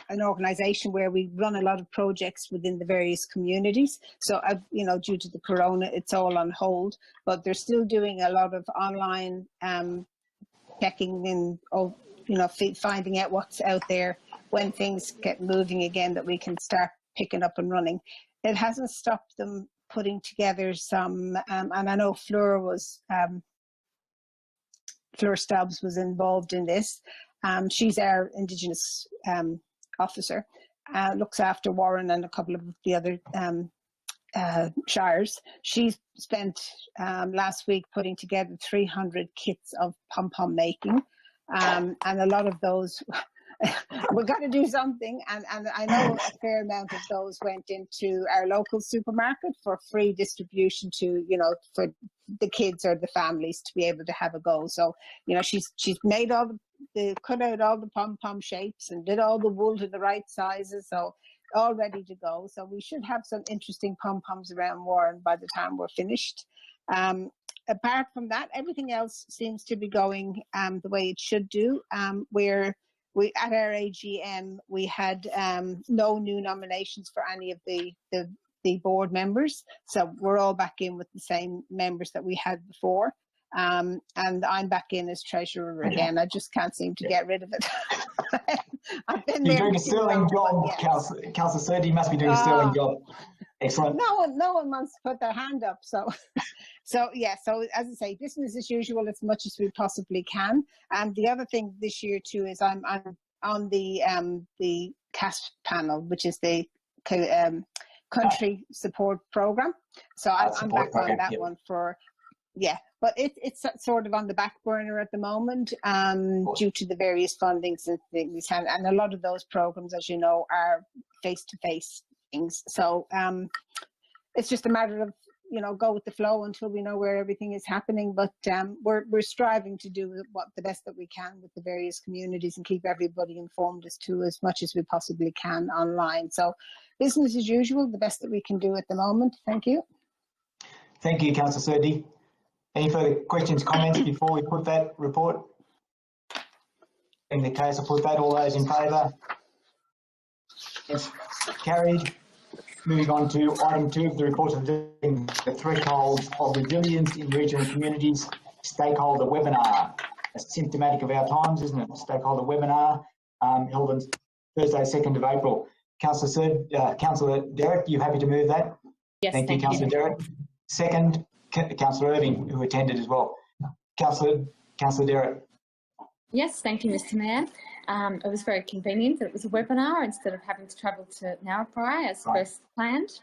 an organisation where we run a lot of projects within the various communities. So, you know, due to the corona, it's all on hold, but they're still doing a lot of online checking in, you know, finding out what's out there when things get moving again, that we can start picking up and running. It hasn't stopped them putting together some, and I know Fleur Stubbs was involved in this. She's our Indigenous officer, looks after Warren and a couple of the other shires. She's spent last week putting together 300 kits of pom-pom making, and a lot of those we're going to do something, and I know a fair amount of those went into our local supermarket for free distribution to, for the kids or the families to be able to have a go. So, she's made cut out all the pom-pom shapes and did all the wool to the right sizes, so all ready to go. So we should have some interesting pom-poms around Warren by the time we're finished. Apart from that, everything else seems to be going the way it should do. We at our AGM, we had no new nominations for any of the board members. So we're all back in with the same members that we had before. And I'm back in as treasurer again. I just can't seem to get rid of it. I've been You're there doing a sterling job, yes. Councillor Surdy. You must be doing a sterling job. Excellent. No one wants to put their hand up. So as I say, business as usual as much as we possibly can. And the other thing this year too is I'm on the CASP panel, which is the country support program. So I'm back on that one but it's sort of on the back burner at the moment due to the various fundings and things. And a lot of those programs, as you know, are face-to-face things. So it's just a matter of, go with the flow until we know where everything is happening. But we're striving to do the best that we can with the various communities and keep everybody informed as much as we possibly can online. So business as usual, the best that we can do at the moment. Thank you. Thank you, Councillor Surdy. Any further questions, comments before we put that report? In the case, I'll put that. All those in favour? Yes, carried. Moving on to item 2 of the report of the thresholds of resilience in regional communities stakeholder webinar. That's symptomatic of our times, isn't it? Stakeholder webinar held on Thursday, 2nd of April. Councillor Derrick, you happy to move that? Yes, thank you, Councillor Derrick. Second, Councillor Irving, who attended as well. Councillor Derrick. Yes, thank you, Mr. Mayor. It was very convenient that it was a webinar instead of having to travel to Narrabri as first planned.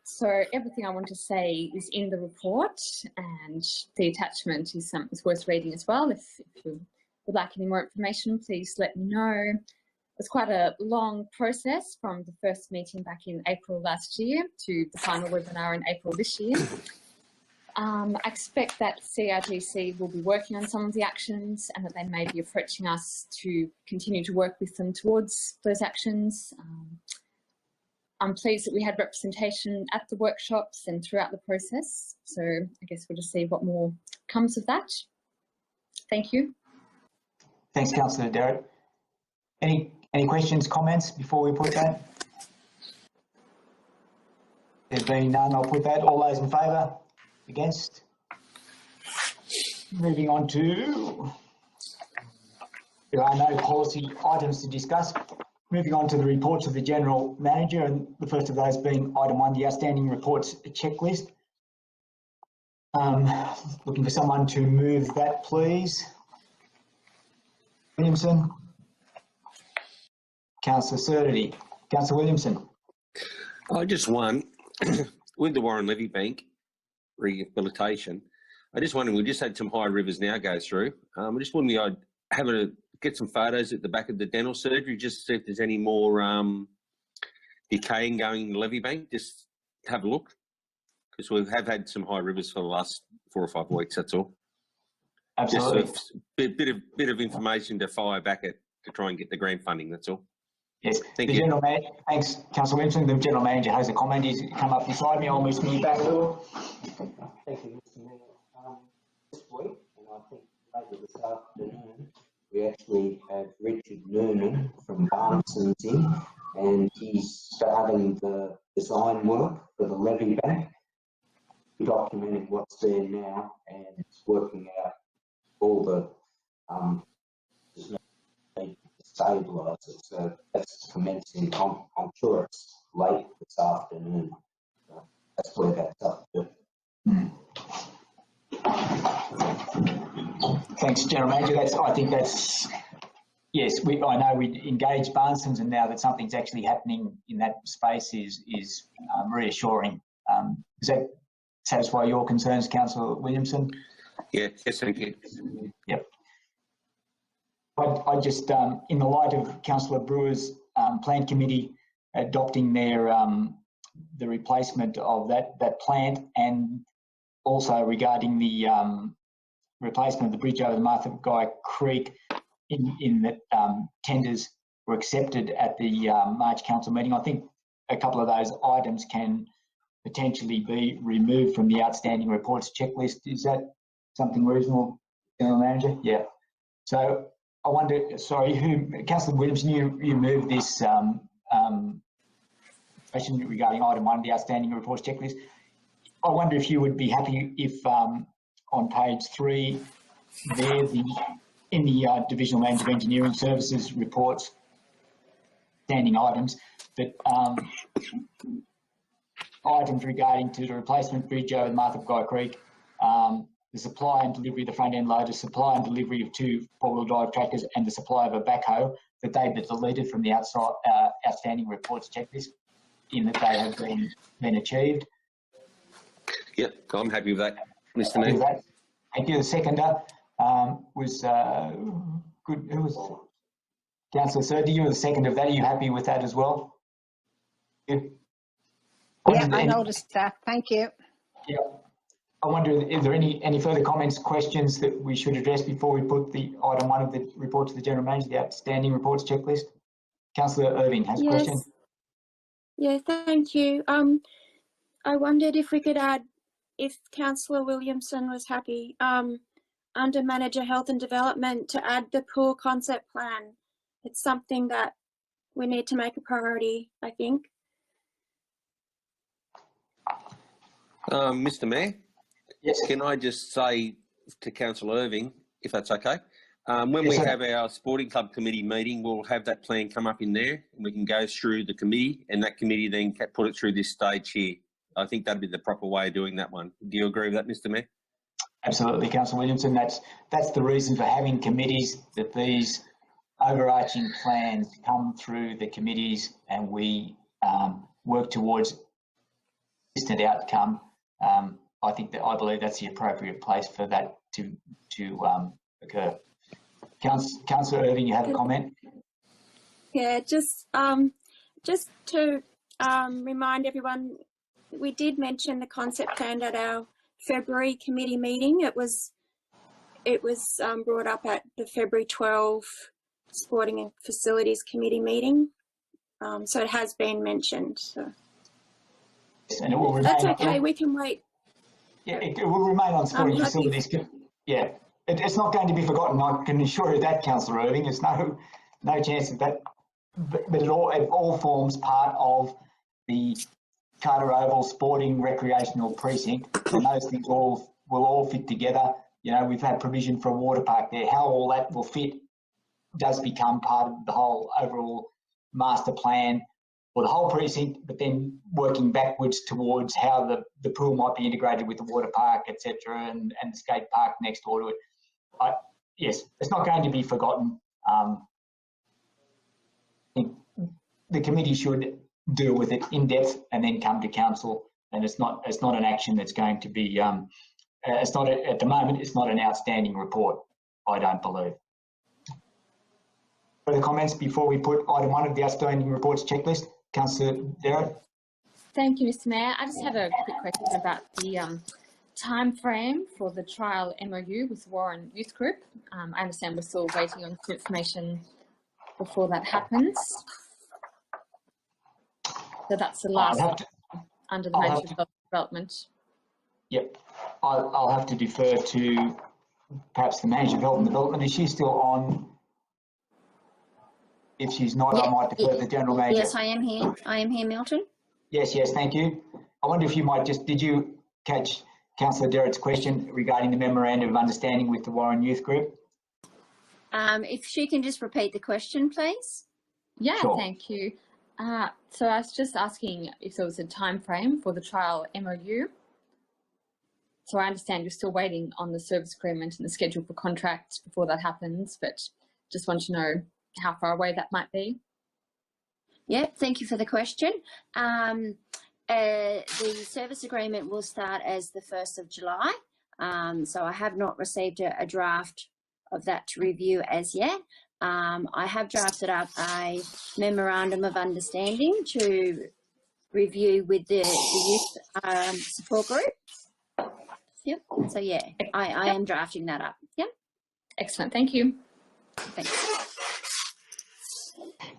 So everything I want to say is in the report, and the attachment is worth reading as well. If you would like any more information, please let me know. It's quite a long process from the first meeting back in April last year to the final webinar in April this year. I expect that CRGC will be working on some of the actions and that they may be approaching us to continue to work with them towards those actions. I'm pleased that we had representation at the workshops and throughout the process. So I guess we'll just see what more comes of that. Thank you. Thanks, Councillor Derrick. Any questions, comments before we put that? There's been none, I'll put that. All those in favour? Against? Moving on to, there are no policy items to discuss. Moving on to the reports of the General Manager, and the first of those being item 1, the outstanding reports checklist. Looking for someone to move that, please. Williamson. Councillor Surdy. Councillor Williamson. I just won with the Warren Levy Bank rehabilitation. I just wondered, we just had some high rivers now go through. I just wondered I'd have get some photos at the back of the dental surgery just to see if there's any more decaying going in the Levy Bank. Just have a look, because we have had some high rivers for the last 4 or 5 weeks, that's all. Absolutely. Just a bit of information to fire back at to try and get the grant funding, that's all. Yes, Thank you. General Manager, thanks, Councillor Williamson. The General Manager has a comment. He's come up beside me. I'll move me back a little. Thank you, Mr. Mayor. This week, and I think later this afternoon, we actually have Richard Noonan from Barneson's in, and he's starting the design work for the Levy Bank, documenting what's there now, and it's working out all the stabilise it. So that's commencing. I'm sure it's late this afternoon. So That's where that's up to. Thanks, General Manager. I think that's, yes, I know we engaged Barnstons, and now that something's actually happening in that space is reassuring. Does that satisfy your concerns, Councillor Williamson? Yeah, yes, thank you. Yep. I just, in the light of Councillor Brewer's plant committee adopting their the replacement of that plant, and also regarding the replacement of the bridge over the mouth of Guy Creek, in that tenders were accepted at the March Council meeting. I think a couple of those items can potentially be removed from the outstanding reports checklist. Is that something reasonable, General Manager? Yeah. So I wonder, sorry, Councillor Williamson, you moved this question regarding item 1 of the outstanding reports checklist. I wonder if you would be happy if on page 3 there, in the Divisional Manager of Engineering Services reports, standing items, that items regarding to the replacement bridge over the mouth of Guy Creek, the supply and delivery of the front end loader, supply and delivery of 2 four-wheel drive tractors, and the supply of a backhoe, that they be deleted from the outstanding reports checklist, in that they have been achieved. Yep, I'm happy with that, Mr. Mayor. Thank you. The seconder was good. Who was Councillor Surdy? You were the second of that. Are you happy with that as well? Yeah, I noticed that. Thank you. Yeah. I wonder, is there any further comments, questions that we should address before we put the item 1 of the report to the General Manager, the outstanding reports checklist? Councillor Irving has a question. Yeah, thank you. I wondered if we could add, if Councillor Williamson was happy, under Manager Health and Development, to add the pool concept plan. It's something that we need to make a priority, I think. Mr. Mayor? Yes. Can I just say to Councillor Irving, if that's okay, when we have our sporting club committee meeting, we'll have that plan come up in there, and we can go through the committee, and that committee then put it through this stage here. I think that'd be the proper way of doing that one. Do you agree with that, Mr. Mayor? Absolutely, Councillor Williamson. That's the reason for having committees, that these overarching plans come through the committees, and we work towards a consistent outcome. I believe that's the appropriate place for that to occur. Councillor Irving, you have a comment? Yeah, just to remind everyone, we did mention the concept plan at our February committee meeting. It was brought up at the February 12 Sporting and Facilities Committee meeting, so it has been mentioned. So. And it will remain. That's okay. We can wait. Yeah, it will remain on sporting facilities. Yeah, it's not going to be forgotten. I can assure you that, Councillor Irving. There's no chance of that. But it all forms part of the Carter Oval Sporting Recreational Precinct, and those things will all fit together. You know, we've had provision for a water park there. How all that will fit does become part of the whole overall master plan for the whole precinct, but then working backwards towards how the pool might be integrated with the water park, etc., and the skate park next door to it. Yes, it's not going to be forgotten. I think the committee should deal with it in depth and then come to council. And it's not an action that's going to be. It's not at the moment. It's not an outstanding report, I don't believe. Further comments before we put item 1 of the outstanding reports checklist? Councillor Derrett. Thank you, Mr. Mayor. I just have a quick question about the time frame for the trial MOU with Warren Youth Group. I understand we're still waiting on information before that happens. So that's the last under the Manager of Development. Yep, I'll have to defer to perhaps the Manager of Health and Development. Is she still on? If she's not, I might defer to the General Manager. Yes, I am here. I am here, Milton. Yes, thank you. I wonder if you might did you catch Councillor Derrett's question regarding the Memorandum of Understanding with the Warren Youth Group? If she can just repeat the question, please. Yeah, sure. Thank you. So I was just asking if there was a time frame for the trial MOU. So I understand you're still waiting on the service agreement and the schedule for contract before that happens, but just want to know how far away that might be. Yeah, thank you for the question. The service agreement will start as the 1st of July. So I have not received a draft of that to review as yet. I have drafted up a memorandum of understanding to review with the youth support group. Yep. So yeah, I am drafting that up. Yep. Excellent. Thank you. Thanks.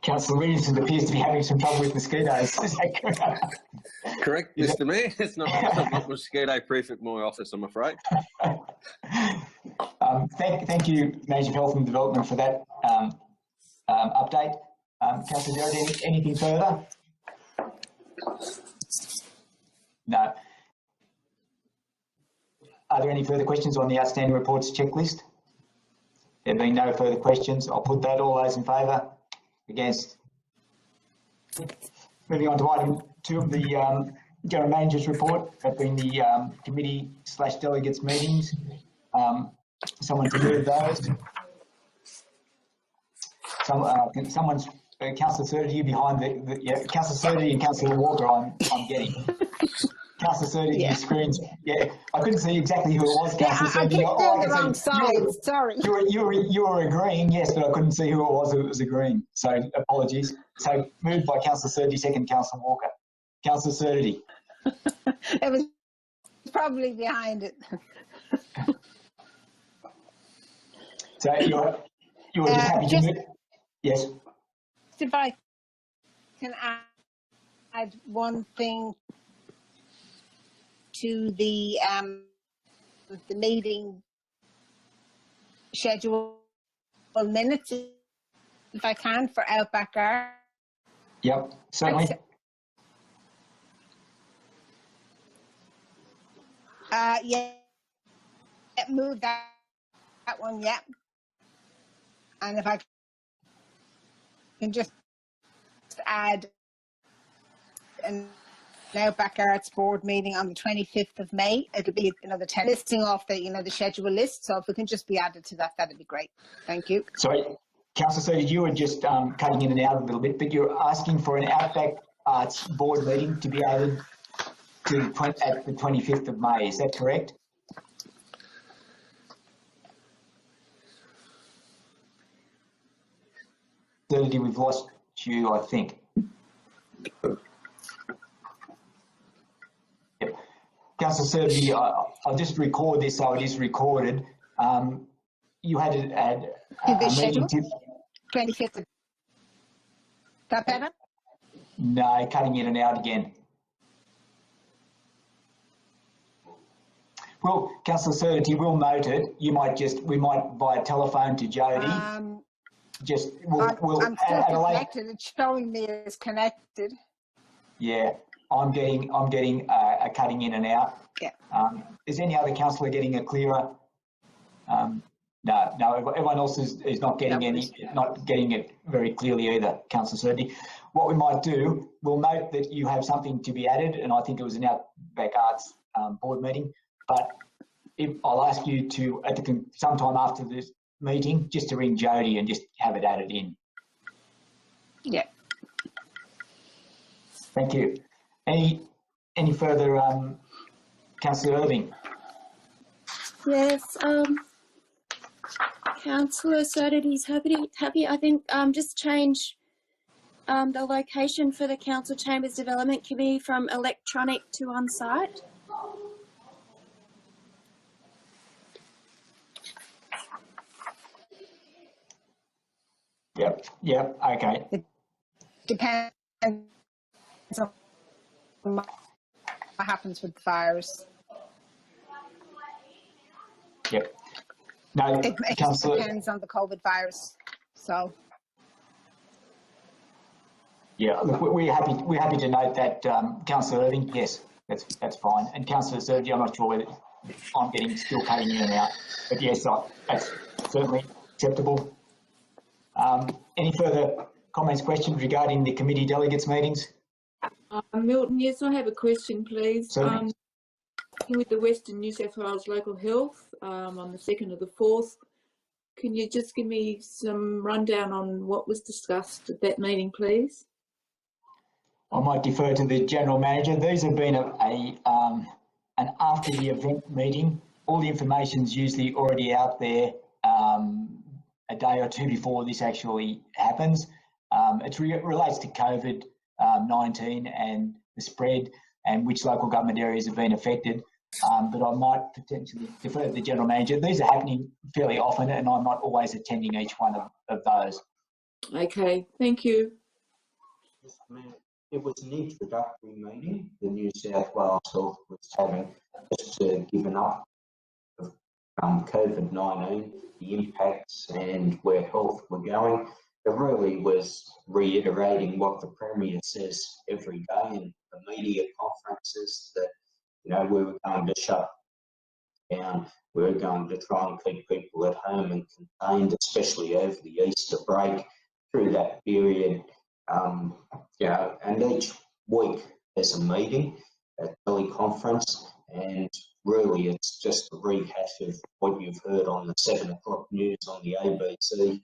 Councillor Williamson appears to be having some trouble with mosquitoes. Is that correct? Correct, Mr. Mayor. It's not mosquito proof at my office, I'm afraid. Thank you, Manager of Health and Development, for that update. Councillor Jarrett, anything further? No. Are there any further questions on the outstanding reports checklist? There being no further questions, I'll put that. All those in favour? Against? Moving on to item 2 of the General Manager's report, that being the committee/delegates meetings. Someone to move those. Someone's Councillor Sturdy behind the Councillor Sturdy and Councillor Walker. I'm getting. Councillor Sturdy, your screens. Yeah, I couldn't see exactly who it was. Councillor Sturdy. I clicked on the wrong side. Sorry. You were agreeing, yes, but I couldn't see who it was agreeing. So apologies. So moved by Councillor Sturdy, second Councillor Walker. Councillor Sturdy. It was probably behind it. So you're just happy to move? Yes. If I can add one thing to the meeting schedule minutes, if I can, for Outback Garden. Yep, certainly. Yeah, move that one, yeah. And if I can just add an Outback Arts board meeting on the 25th of May. It'll be another 10 listing off the the schedule list. So if it can just be added to that, that'd be great. Thank you. Sorry, Councillor Sturdy, you were just cutting in and out a little bit, but you're asking for an Outback Arts board meeting to be added to at the 25th of May. Is that correct? Sturdy, we've lost you, I think. Yep. Councillor Sturdy, I'll just record this so it is recorded. You had to add a meeting to 25th. Is that better? No, cutting in and out again. Well, Councillor Sturdy, we'll note it. We might via telephone to Jody. I'm still connected. It's showing me as connected. Yeah, I'm getting a cutting in and out. Yeah. Is any other councillor getting a clearer? No, everyone else is not getting not getting it very clearly either, Councillor Sturdy. What we might do, we'll note that you have something to be added, and I think it was an Outback Arts board meeting, but I'll ask you to, sometime after this meeting, just to ring Jody and just have it added in. Yeah. Thank you. Any further, Councillor Irving? Yes, Councillor Sturdy's happy. I think just change the location for the Council Chambers Development Committee from electronic to on-site. Yep, okay. It depends on what happens with the virus. Yep. No, it just depends on the COVID virus. So. Yeah, look, we're happy to note that, Councillor Irving. Yes, that's fine. And Councillor Sergi, I'm not sure whether I'm getting still cutting in and out, but yes, that's certainly acceptable. Any further comments, questions regarding the committee delegates meetings? Milton, yes, I have a question, please. Certainly. With the Western New South Wales Local Health on the 2nd of the 4th, can you just give me some rundown on what was discussed at that meeting, please? I might defer to the General Manager. These have been an after the event meeting. All the information's usually already out there a day or two before this actually happens. It relates to COVID-19 and the spread and which local government areas have been affected. But I might potentially defer to the General Manager. These are happening fairly often and I'm not always attending each one of those. Okay, thank you. It was an introductory meeting the New South Wales Health was having just to give an up of COVID-19, the impacts and where health were going. It really was reiterating what the Premier says every day in the media conferences that, you know, we were going to shut down, we were going to try and keep people at home and contained, especially over the Easter break through that period. You know, and each week there's a meeting, a teleconference, and really it's just a rehash of what you've heard on the 7 o'clock news on the ABC,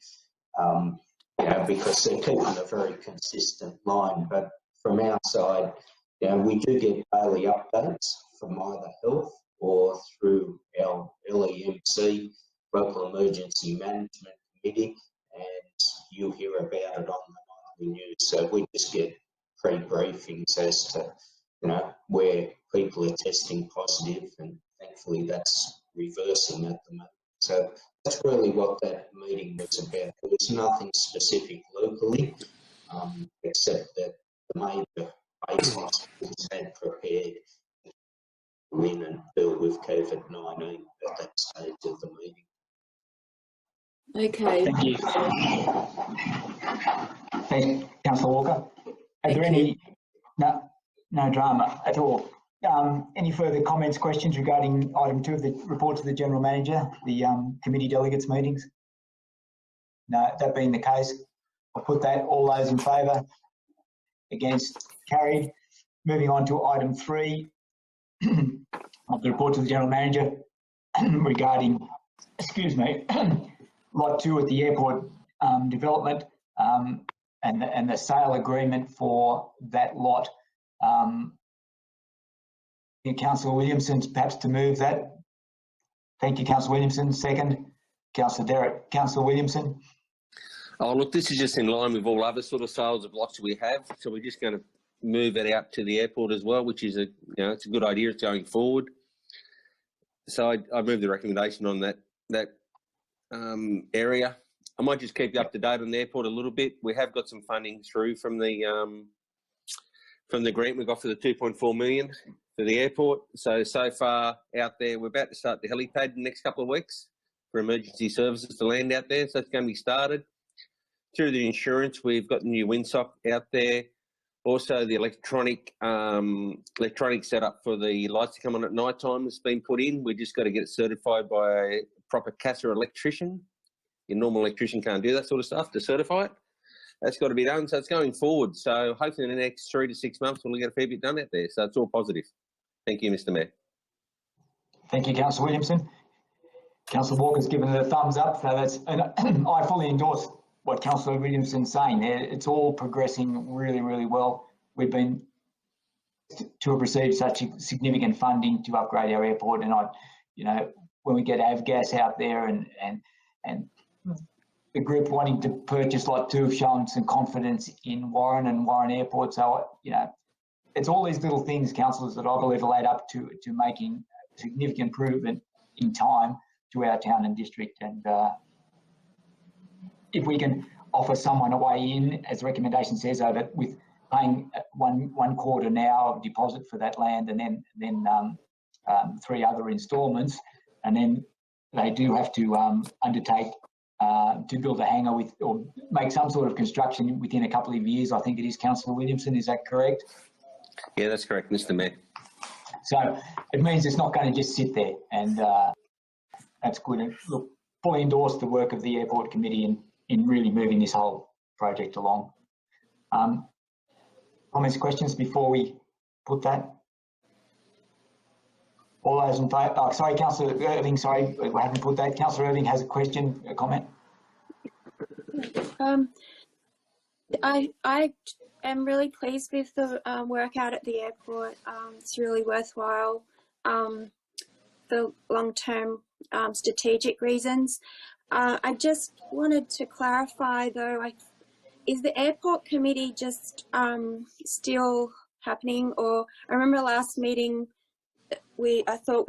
you know, because they're keeping a very consistent line. But from our side, you know, we do get daily updates from either health or through our LEMC, Local Emergency Management Committee, and you'll hear about it on the news. So we just get pre-briefings as to, you know, where people are testing positive, and thankfully that's reversing at the moment. So that's really what that meeting was about. There was nothing specific locally, except that the major base hospitals had prepared to win and deal with COVID-19 at that stage of the meeting. Okay. Thank you. Thanks, Councillor Walker. Are there any, no drama at all. Any further comments, questions regarding item 2 of the report to the General Manager, the committee delegates meetings? No, that being the case, I'll put that, all those in favour, against, carried. Moving on to item 3 of the report to the General Manager regarding, excuse me, lot 2 at the airport development and the sale agreement for that lot. Councillor Williamson, perhaps to move that. Thank you, Councillor Williamson. Second, Councillor Derrick. Councillor Williamson. Oh, look, this is just in line with all other sort of sales of lots we have. So we're just going to move it out to the airport as well, which is a, you know, it's a good idea going forward. So I move the recommendation on that area. I might just keep you up to date on the airport a little bit. We have got some funding through from the grant we got for the 2.4 million for the airport. So far out there, we're about to start the helipad in the next couple of weeks for emergency services to land out there. So it's going to be started. Through the insurance, we've got the new windsock out there. Also, the electronic setup for the lights to come on at night time has been put in. We just got to get it certified by a proper CASA electrician. Your normal electrician can't do that sort of stuff to certify it. That's got to be done. So it's going forward. So hopefully in the next 3 to 6 months, we'll get a fair bit done out there. So it's all positive. Thank you, Mr. Mayor. Thank you, Councillor Williamson. Councillor Walker's given it a thumbs up. So that's, and I fully endorse what Councillor Williamson's saying there. It's all progressing really, really well. We've been to have received such significant funding to upgrade our airport, and you know, when we get Avgas out there and the group wanting to purchase lot 2 have shown some confidence in Warren and Warren Airport. So, you know, it's all these little things, councillors, that I believe will add up to making significant improvement in time to our town and district. And if we can offer someone a way in, as the recommendation says, over with paying one quarter now of deposit for that land, and then 3 other instalments, and then they do have to undertake to build a hangar with, or make some sort of construction within a couple of years. I think it is, Councillor Williamson, is that correct? Yeah, that's correct, Mr. Mayor. So it means it's not going to just sit there, and that's good. And look, fully endorse the work of the airport committee in really moving this whole project along. Comments, questions before we put that? All those in favour? Oh, sorry, Councillor Irving. Sorry, we haven't put that. Councillor Irving has a question, a comment. I am really pleased with the work out at the airport. It's really worthwhile for long-term strategic reasons. I just wanted to clarify though, is the airport committee just still happening? Or I remember last meeting I thought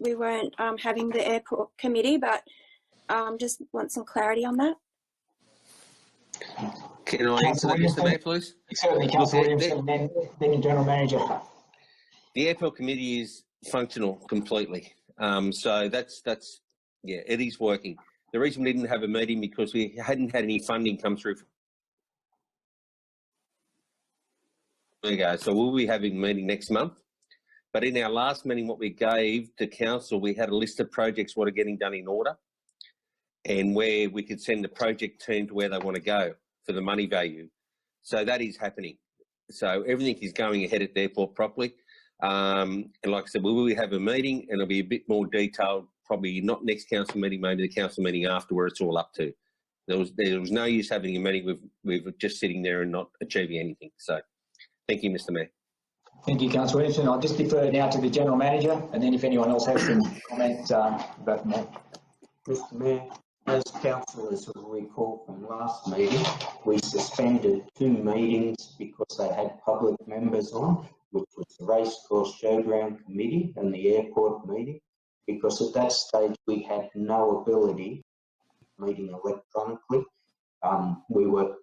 we weren't having the airport committee, but just want some clarity on that. Can I answer that, Mr. Mayor, please? Certainly, Councillor Williamson, then the General Manager. The airport committee is functional completely. So that's yeah, it is working. The reason we didn't have a meeting because we hadn't had any funding come through. There you go. So we'll be having a meeting next month. But in our last meeting, what we gave to council, we had a list of projects what are getting done in order and where we could send the project team to where they want to go for the money value. So that is happening. So everything is going ahead at the airport properly. And like I said, we will have a meeting and it'll be a bit more detailed, probably not next council meeting, maybe the council meeting after where it's all up to. There was no use having a meeting with just sitting there and not achieving anything. So thank you, Mr. Mayor. Thank you, Councillor Williamson. I'll just defer now to the General Manager, and then if anyone else has some comments, go from there. Mr. Mayor, as councillors will recall from last meeting, we suspended 2 meetings because they had public members on, which was the Racecourse Showground Committee and the Airport meeting, because at that stage we had no ability meeting electronically. We were,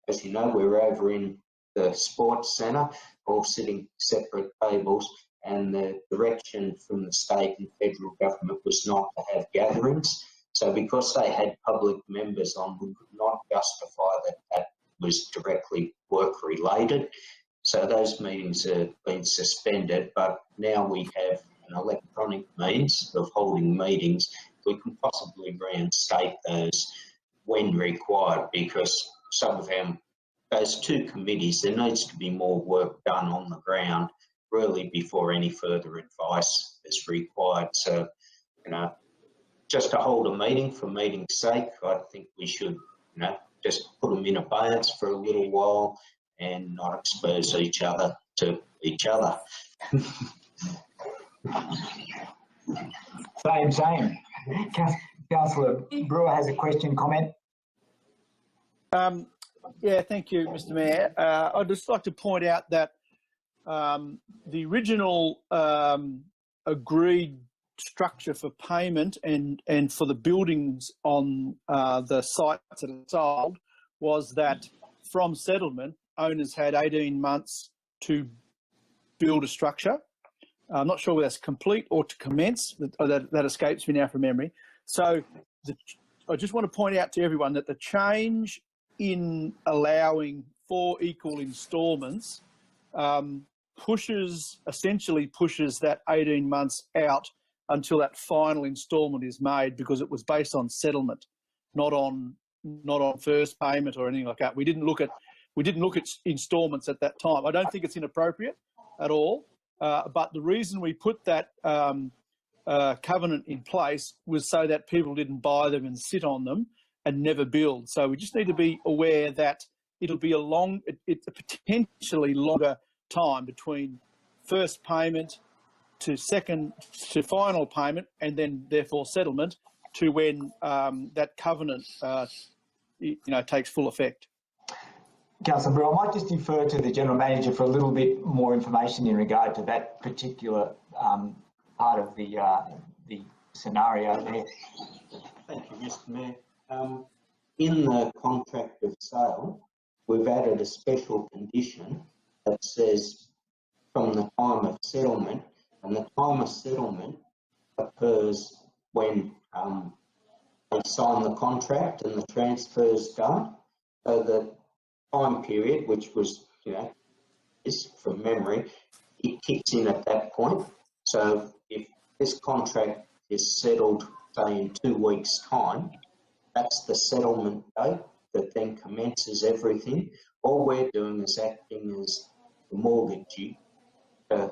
as you know, we were over in the sports centre, all sitting separate tables, and the direction from the state and federal government was not to have gatherings. So because they had public members on, we could not justify that was directly work related. So those meetings have been suspended, but now we have an electronic means of holding meetings. We can possibly reinstate those when required, because some of those 2 committees, there needs to be more work done on the ground really before any further advice is required. So, you know, just to hold a meeting for meeting's sake, I think we should, you know, just put them in abeyance for a little while and not expose each other to each other. Same. Councillor Brewer has a question, comment. Yeah, thank you, Mr. Mayor. I'd just like to point out that the original agreed structure for payment and for the buildings on the sites that are sold was that from settlement, owners had 18 months to build a structure. I'm not sure whether that's complete or to commence. That escapes me now from memory. So I just want to point out to everyone that the change in allowing 4 equal instalments essentially pushes that 18 months out until that final instalment is made, because it was based on settlement, not on first payment or anything like that. We didn't look at instalments at that time. I don't think it's inappropriate at all, but the reason we put that covenant in place was so that people didn't buy them and sit on them and never build. So we just need to be aware that it'll be it's a potentially longer time between first payment to final payment, and then therefore settlement, to when that covenant takes full effect. Councillor Brewer, I might just defer to the General Manager for a little bit more information in regard to that particular part of the scenario there. Thank you, Mr. Mayor. In the contract of sale, we've added a special condition that says from the time of settlement, and the time of settlement occurs when they sign the contract and the transfer is done. So the time period, which was, is from memory, it kicks in at that point. So if this contract is settled, say, in 2 weeks' time, that's the settlement date that then commences everything. All we're doing is acting as the mortgagee to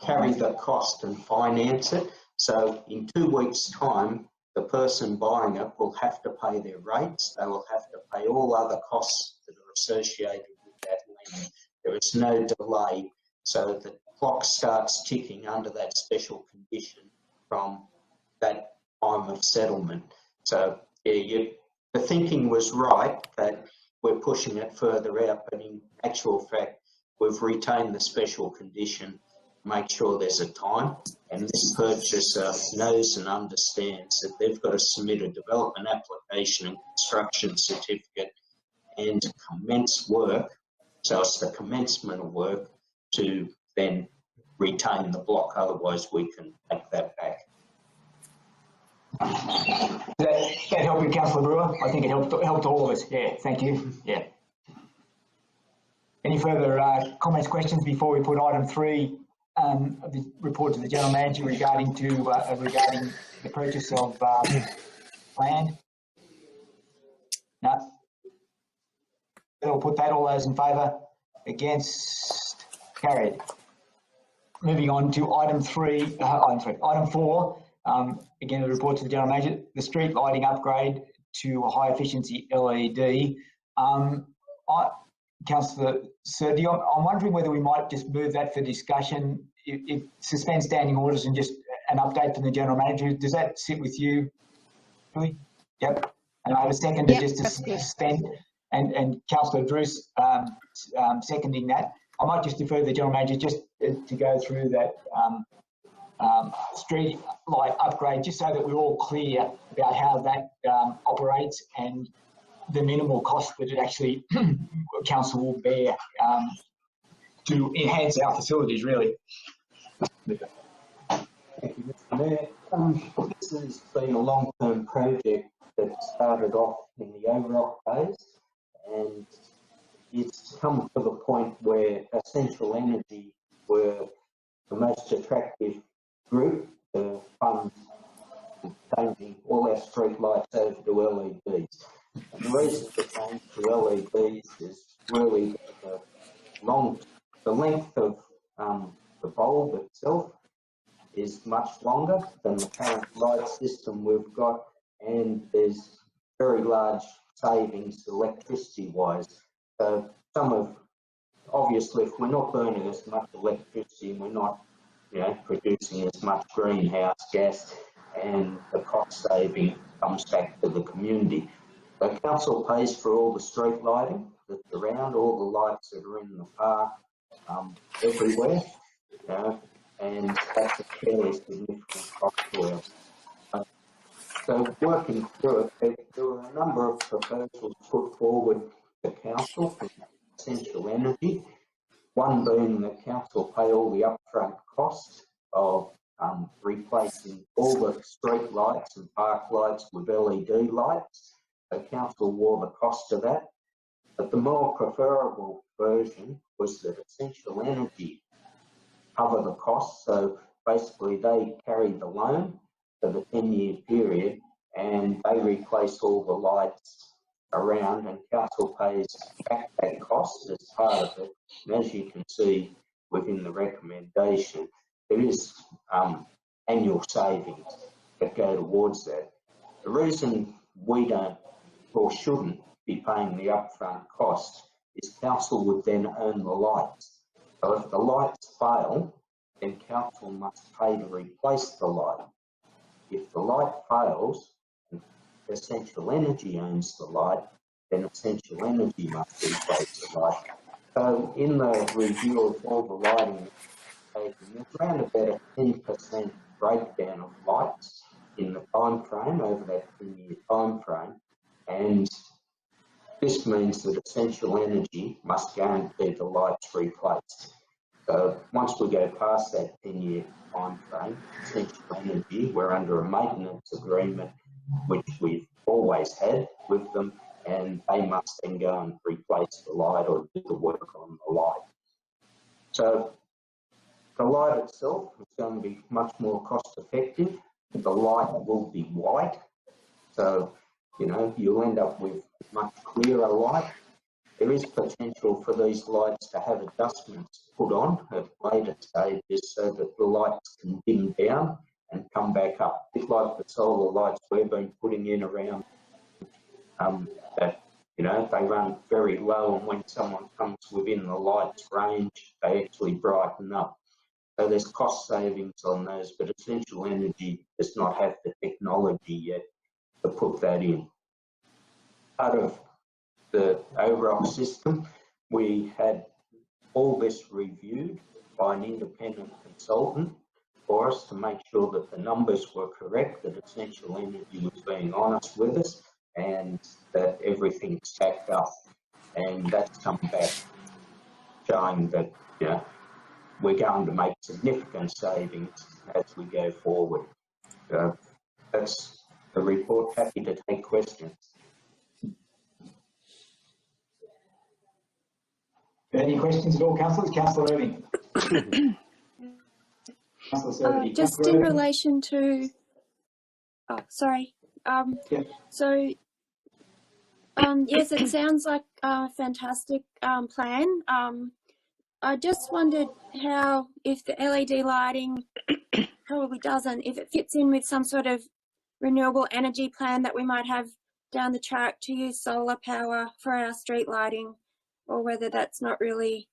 carry the cost and finance it. So in 2 weeks' time, the person buying it will have to pay their rates. They will have to pay all other costs that are associated with that land. There is no delay, so the clock starts ticking under that special condition from that time of settlement. So yeah, the thinking was right that we're pushing it further out, but in actual fact, we've retained the special condition, make sure there's a time, and this purchaser knows and understands that they've got to submit a development application and construction certificate and commence work. So it's the commencement of work to then retain the block, otherwise we can take that back. That helped you, Councillor Brewer? I think it helped all of us. Yeah, thank you. Yeah. Any further comments, questions before we put item 3 of the report to the General Manager regarding the purchase of land? No. We'll put that. All those in favour? Against? Carried. Moving on to item 4. Again, the report to the General Manager, the street lighting upgrade to a high efficiency LED. Councillor Serdio, I'm wondering whether we might just move that for discussion, if suspend standing orders and just an update from the General Manager. Does that sit with you, Julie? Yep. And I have a second to just to suspend, and Councillor Druce seconding that. I might just defer to the General Manager just to go through that street light upgrade, just so that we're all clear about how that operates and the minimal cost that it actually council will bear to enhance our facilities, really. Thank you, Mr. Mayor. This has been a long-term project that started off in the OROC phase, and it's come to the point where Essential Energy were the most attractive group to fund changing all our street lights over to LEDs. And the reason for change to LEDs is really the length of the bulb itself is much longer than the current light system we've got, and there's very large savings electricity-wise. So obviously, if we're not burning as much electricity and we're not, producing as much greenhouse gas, and the cost saving comes back to the community. The council pays for all the street lighting that's around, all the lights that are in the park, everywhere, and that's a fairly significant cost to us. So working through it, there were a number of proposals put forward to council from Essential Energy. One being that council pay all the upfront costs of replacing all the street lights and park lights with LED lights. So council wore the cost of that. But the more preferable version was that Essential Energy cover the costs. So basically they carry the loan for the 10-year period and they replace all the lights around, and council pays back that cost as part of it. And as you can see within the recommendation, there is annual savings that go towards that. The reason we don't or shouldn't be paying the upfront cost is council would then own the lights. So if the lights fail, then council must pay to replace the light. If the light fails, and Essential Energy owns the light, then Essential Energy must replace the light. So in the review of all the lighting, there's around about a 10% breakdown of lights in the time frame over that 10-year time frame, and this means that Essential Energy must guarantee the lights replaced. So once we go past that 10-year time frame, Essential Energy, we're under a maintenance agreement which we've always had with them, and they must then go and replace the light or do the work on the light. So the light itself is going to be much more cost effective. The light will be white, so you'll end up with much clearer light. There there is potential for these lights to have adjustments put on at later stages so that the lights can dim down and come back up. A bit like the solar lights we've been putting in around that, you know, they run very low, and when someone comes within the light's range, they actually brighten up. So there's cost savings on those, but Essential Energy does not have the technology yet to put that in. Part of the OROC system, we had all this reviewed by an independent consultant for us to make sure that the numbers were correct, that Essential Energy was being honest with us, and that everything stacked up. And that's come back showing that, you know, we're going to make significant savings as we go forward. That's the report. Happy to take questions. Any questions at all, councillors? Councillor Irving. Just in relation to, sorry. Yeah. So, yes, it sounds like a fantastic plan. I just wondered how, if the LED lighting probably doesn't, if it fits in with some sort of renewable energy plan that we might have down the track to use solar power for our street lighting, or whether that's not really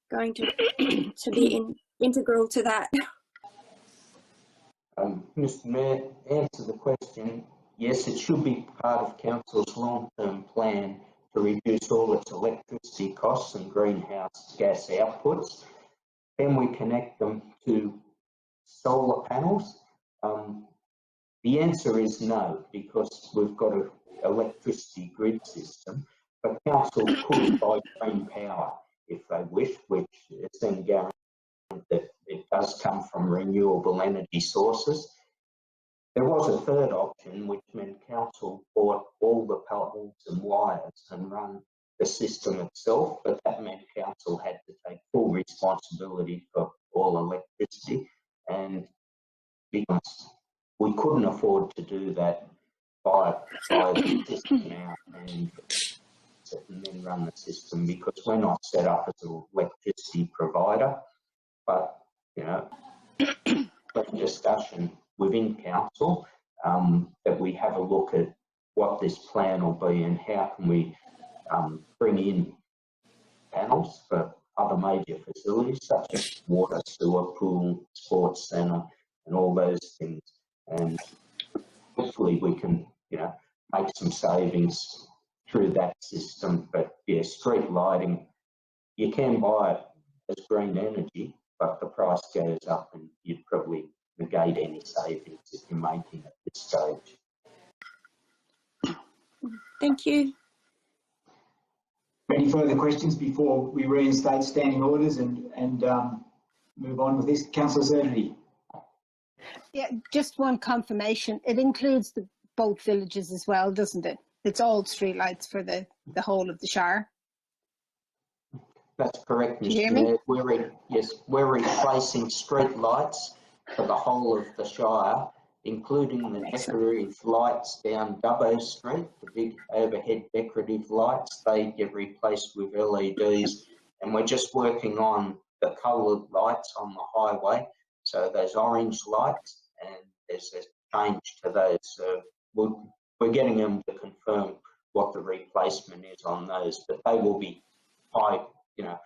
going to be integral to that. Mr Mayor, answer the question. Yes, it should be part of Council's long-term plan to reduce all its electricity costs and greenhouse gas outputs. Then we connect them to solar panels. The answer is no, because we've got an electricity grid system, but Council could buy green power if they wish, which is then guaranteed that it does come from renewable energy sources. There was a third option, which meant Council bought all the poles and wires and run the system itself, but that meant Council had to take full responsibility for all electricity, and because we couldn't afford to do that, buy the system out and then run the system, because we're not set up as an electricity provider. But, you know, but discussion within Council that we have a look at what this plan will be and how can we bring in panels for other major facilities such as water, sewer, pool, sports centre and all those things. And hopefully we can, you know, make some savings through that system. But yeah, street lighting, you can buy it as green energy, but the price goes up and you'd probably negate any savings if you're making at this stage. Thank you. Any further questions before we reinstate standing orders and move on with this? Councillor Zernity. Yeah, just one confirmation. It includes both villages as well, doesn't it? It's all streetlights for the whole of the Shire. That's correct, Do you hear Mr. me? Mayor. We're replacing street lights for the whole of the Shire, including the decorative lights down Dubbo Street, the big overhead decorative lights. They get replaced with LEDs, and we're just working on the coloured lights on the highway. So those orange lights, and there's a change to those. So we're getting them to confirm what the replacement is on those, but they will be high, you know,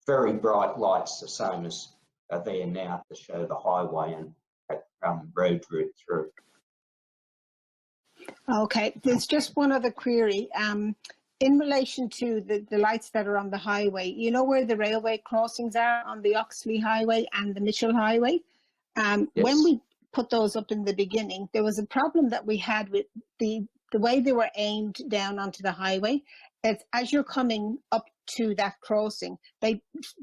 very bright lights, the same as are there now to show the highway and road route through. Okay, there's just one other query. In relation to the lights that are on the highway, you know where the railway crossings are on the Oxley Highway and the Mitchell Highway? Yes. When we put those up in the beginning, there was a problem that we had with the way they were aimed down onto the highway. As you're coming up to that crossing, they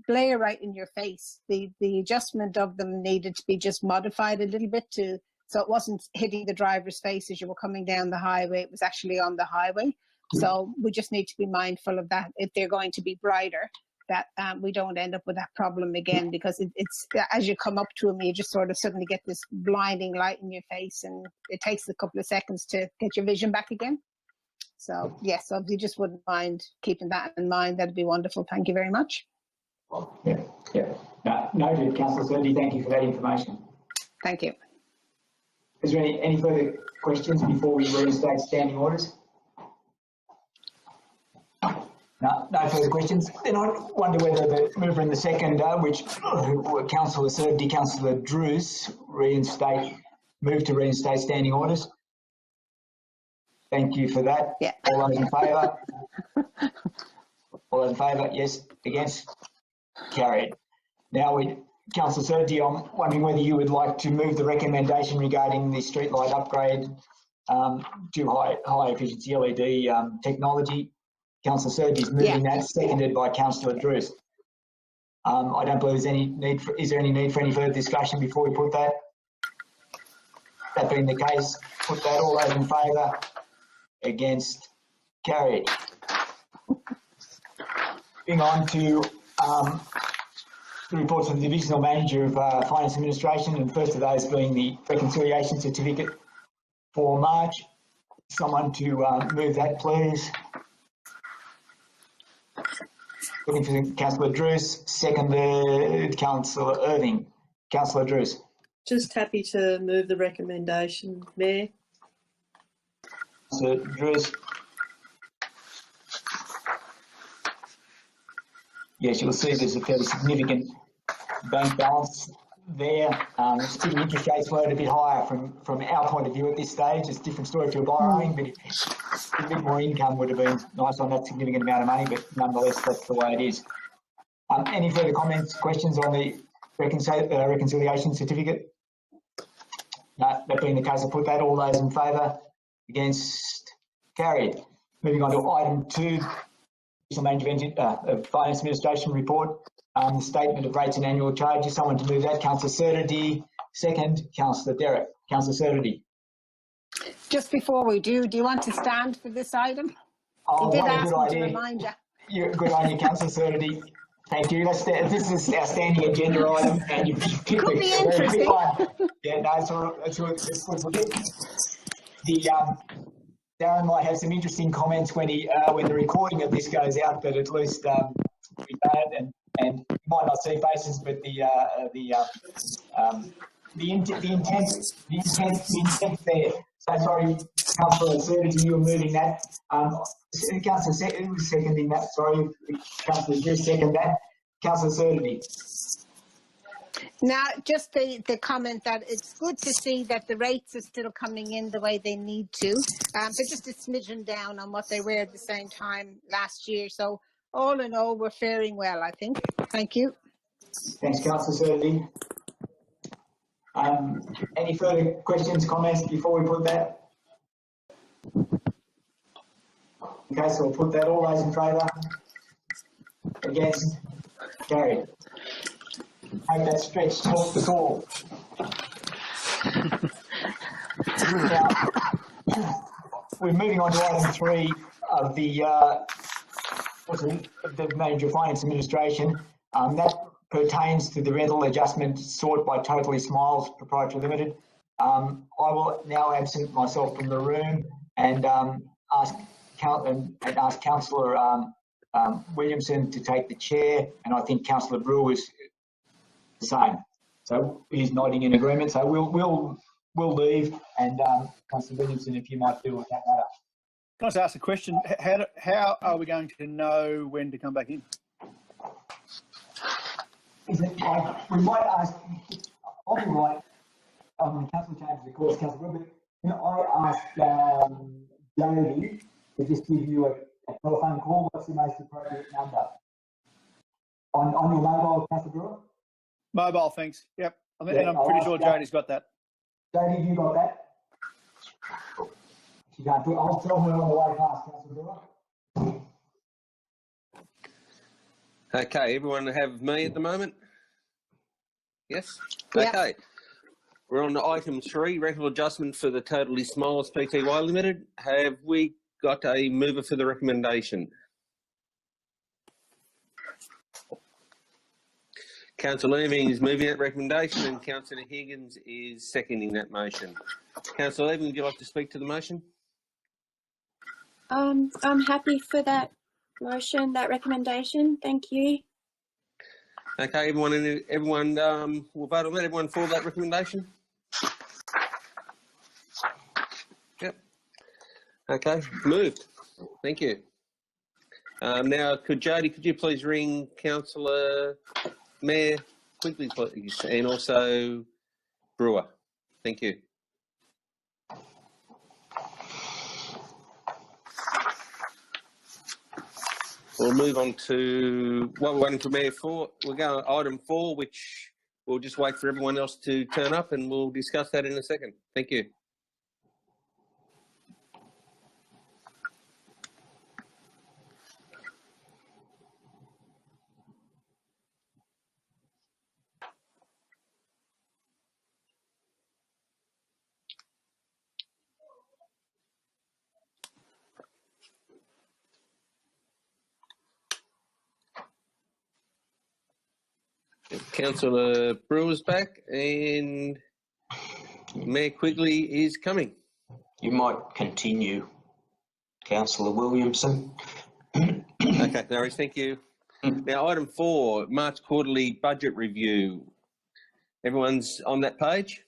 blare right in your face. The adjustment of them needed to be just modified a little bit so it wasn't hitting the driver's face as you were coming down the highway. It was actually on the highway. So we just need to be mindful of that if they're going to be brighter, that we don't end up with that problem again, because it's as you come up to them, you just sort of suddenly get this blinding light in your face, and it takes a couple of seconds to get your vision back again. So yes, so if you just wouldn't mind keeping that in mind, that'd be wonderful. Thank you very much. Yeah, yeah. No, noted, Councillor Certainty. Thank you for that information. Thank you. Is there any further questions before we reinstate standing orders? No, no further questions. Then I wonder whether the mover and the seconder, which were Councillor Certainty, Councillor Drews, move to reinstate standing orders. Thank you for that. Yeah. All those in favour? All those in favour? Yes. Against? Carried. Now, Councillor Certainty, I'm wondering whether you would like to move the recommendation regarding the streetlight upgrade to high efficiency LED technology. Councillor Certainty is moving that, seconded by Councillor Drews. I don't believe there's any need for. Is there any need for any further discussion before we put that? That being the case, put that. All those in favour? Against? Carried. Moving on to the reports of the Divisional Manager of Finance Administration, and first of those being the reconciliation certificate for March. Someone to move that, please. Looking for Councillor Drews, seconded Councillor Irving. Councillor Drews. Just happy to move the recommendation, Mayor. Councillor Drews. Yes, you'll see there's a fairly significant bank balance there. Student interest rates were a bit higher from our point of view at this stage. It's a different story if you're borrowing, but a bit more income would have been nice on that significant amount of money, but nonetheless, that's the way it is. Any further comments, questions on the reconciliation certificate? No, that being the case, I'll put that. All those in favour? Against? Carried. Moving on to item 2, Finance Administration report. The statement of rates and annual charges. Someone to move that. Councillor Certainty. Second, Councillor Derrick. Councillor Certainty. Just before we do you want to stand for this item? Oh, he did what a ask good me idea. to remind you. You're good on you, Councillor Certainty. Thank you. This is our standing agenda item, and you picked Could be interesting. Yeah, no, it's all Darren might have some interesting comments when the recording of this goes out, but at least we don't, and you might not see faces, but the intent there. So sorry, Councillor Certainty, you were moving that. Councillor seconding that. Sorry, Councillor just second that. Councillor Certainty. Now, just the comment that it's good to see that the rates are still coming in the way they need to, but just a smidgen down on what they were at the same time last year. So all in all, we're faring well, I think. Thank you. Thanks, Councillor Certainty. Any further questions, comments before we put that? Okay, so we'll put that. All those in favour? Against? Carried. Hope that stretch helped us all. Now, we're moving on to item 3 of the Manager of Finance Administration. That pertains to the rental adjustment sought by Totally Smiles Proprietary Limited. I will now absent myself from the room and ask Councillor Williamson to take the chair, and I think Councillor Brewer is the same. So he's nodding in agreement. So we'll leave, and Councillor Williamson, if you might deal with that matter. Can I just ask a question? How are we going to know when to come back in? Is it like, we might ask, I'll be right, Councillor Chambers, of course, Councillor Williamson, can I ask Jody to just give you a telephone call? What's the most appropriate number? On your mobile, Councillor Brewer? Mobile, thanks. Yep. I'm pretty sure Jody's got that. Jody, have you got that? She can't do it. I'll tell her on the way past, Councillor Brewer. Okay, everyone have me at the moment? Yes? Yep. Okay. We're on to item 3, rental adjustment for the Totally Smiles Pty Limited. Have we got a mover for the recommendation? Councillor Irving is moving that recommendation and Councillor Higgins is seconding that motion. Councillor Irving, would you like to speak to the motion? I'm happy for that motion, that recommendation. Thank you. Okay, everyone will vote on that. Everyone for that recommendation? Yep. Okay, moved. Thank you. Now, could you please ring Councillor Mayor quickly, please, and also Brewer. Thank you. We'll move on to what we're waiting for Mayor for. We're going to item 4, which we'll just wait for everyone else to turn up and we'll discuss that in a second. Thank you. Councillor Brewer's back and Mayor Quigley is coming. You might continue, Councillor Williamson. Okay, no worries, thank you. Now, item 4, March quarterly budget review. Everyone's on that page?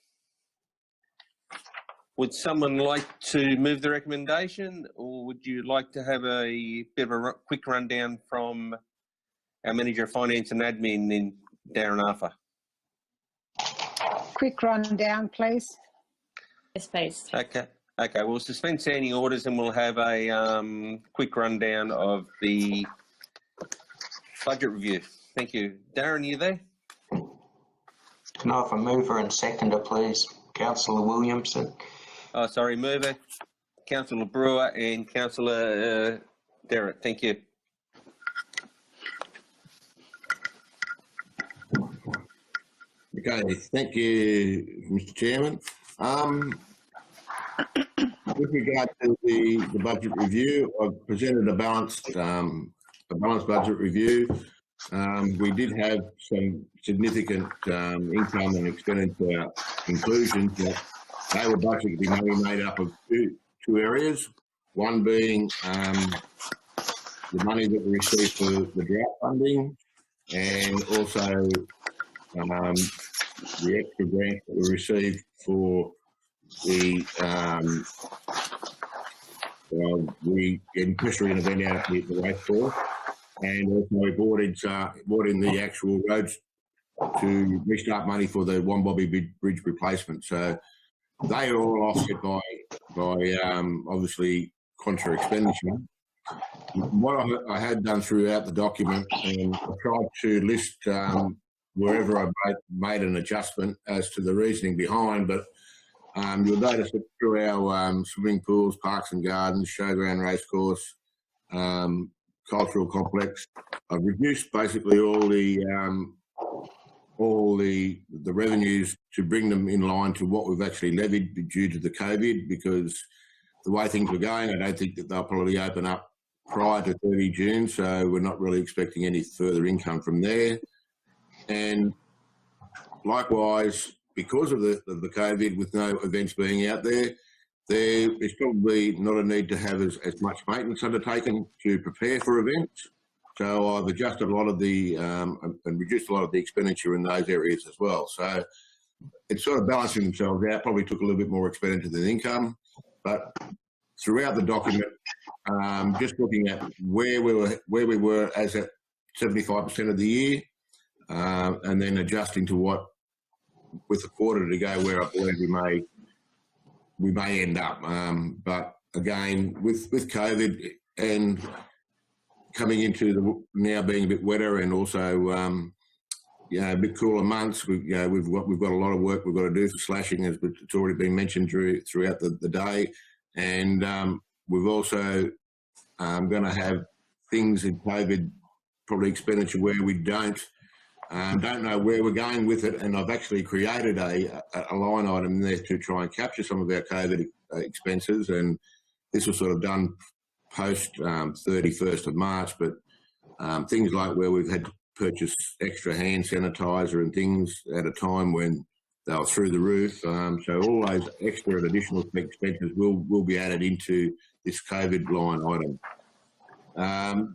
Would someone like to move the recommendation, or would you like to have a bit of a quick rundown from our Manager of Finance and Admin in Darren Arthur? Quick rundown, please. Yes, please. Okay, we'll suspend standing orders and we'll have a quick rundown of the budget review. Thank you. Darren, you there? Can I have a mover and seconder, please? Councillor Williamson. Oh, sorry, mover, Councillor Brewer and Councillor Derrett. Thank you. Okay, thank you, Mr. Chairman. With regard to the budget review, I've presented a balanced budget review. We did have some significant income and expenditure inclusions that they were budgeted to be mainly made up of two areas. One being the money that we received for the drought funding, and also the extra grant that we received for the equestrian event out at the racecourse, and also we brought in the actual roads to restart money for the Wombobby Bridge replacement. So they are all offset by obviously contra expenditure. What I had done throughout the document, and I tried to list wherever I made an adjustment as to the reasoning behind, but you'll notice that through our swimming pools, parks and gardens, showground, racecourse, cultural complex, I've reduced basically all the revenues to bring them in line to what we've actually levied due to the COVID, because the way things were going, I don't think that they'll probably open up prior to 30 June, so we're not really expecting any further income from there. And likewise, because of the COVID, with no events being out there, there is probably not a need to have as much maintenance undertaken to prepare for events. So I've adjusted a lot of the and reduced a lot of the expenditure in those areas as well. So it's sort of balancing themselves out. Probably took a little bit more expenditure than income, but throughout the document, just looking at where we were as at 75% of the year, and then adjusting to what, with a quarter to go, where I believe we may end up. But again, with COVID and coming into the now being a bit wetter and also a bit cooler months, we've got a lot of work we've got to do for slashing, as it's already been mentioned throughout the day, and we've also going to have things in COVID, probably expenditure where we don't know where we're going with it, and I've actually created a line item there to try and capture some of our COVID expenses, and this was sort of done post 31st of March, but things like where we've had to purchase extra hand sanitizer and things at a time when they were through the roof. So all those extra and additional expenses will be added into this COVID line item.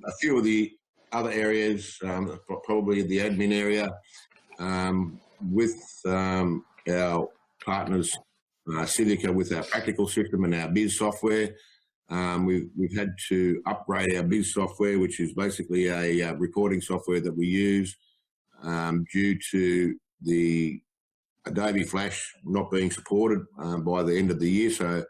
A few of the other areas, probably the admin area, with our partners, Civica, with our practical system and our biz software. We've had to upgrade our biz software, which is basically a reporting software that we use due to the Adobe Flash not being supported by the end of the year, so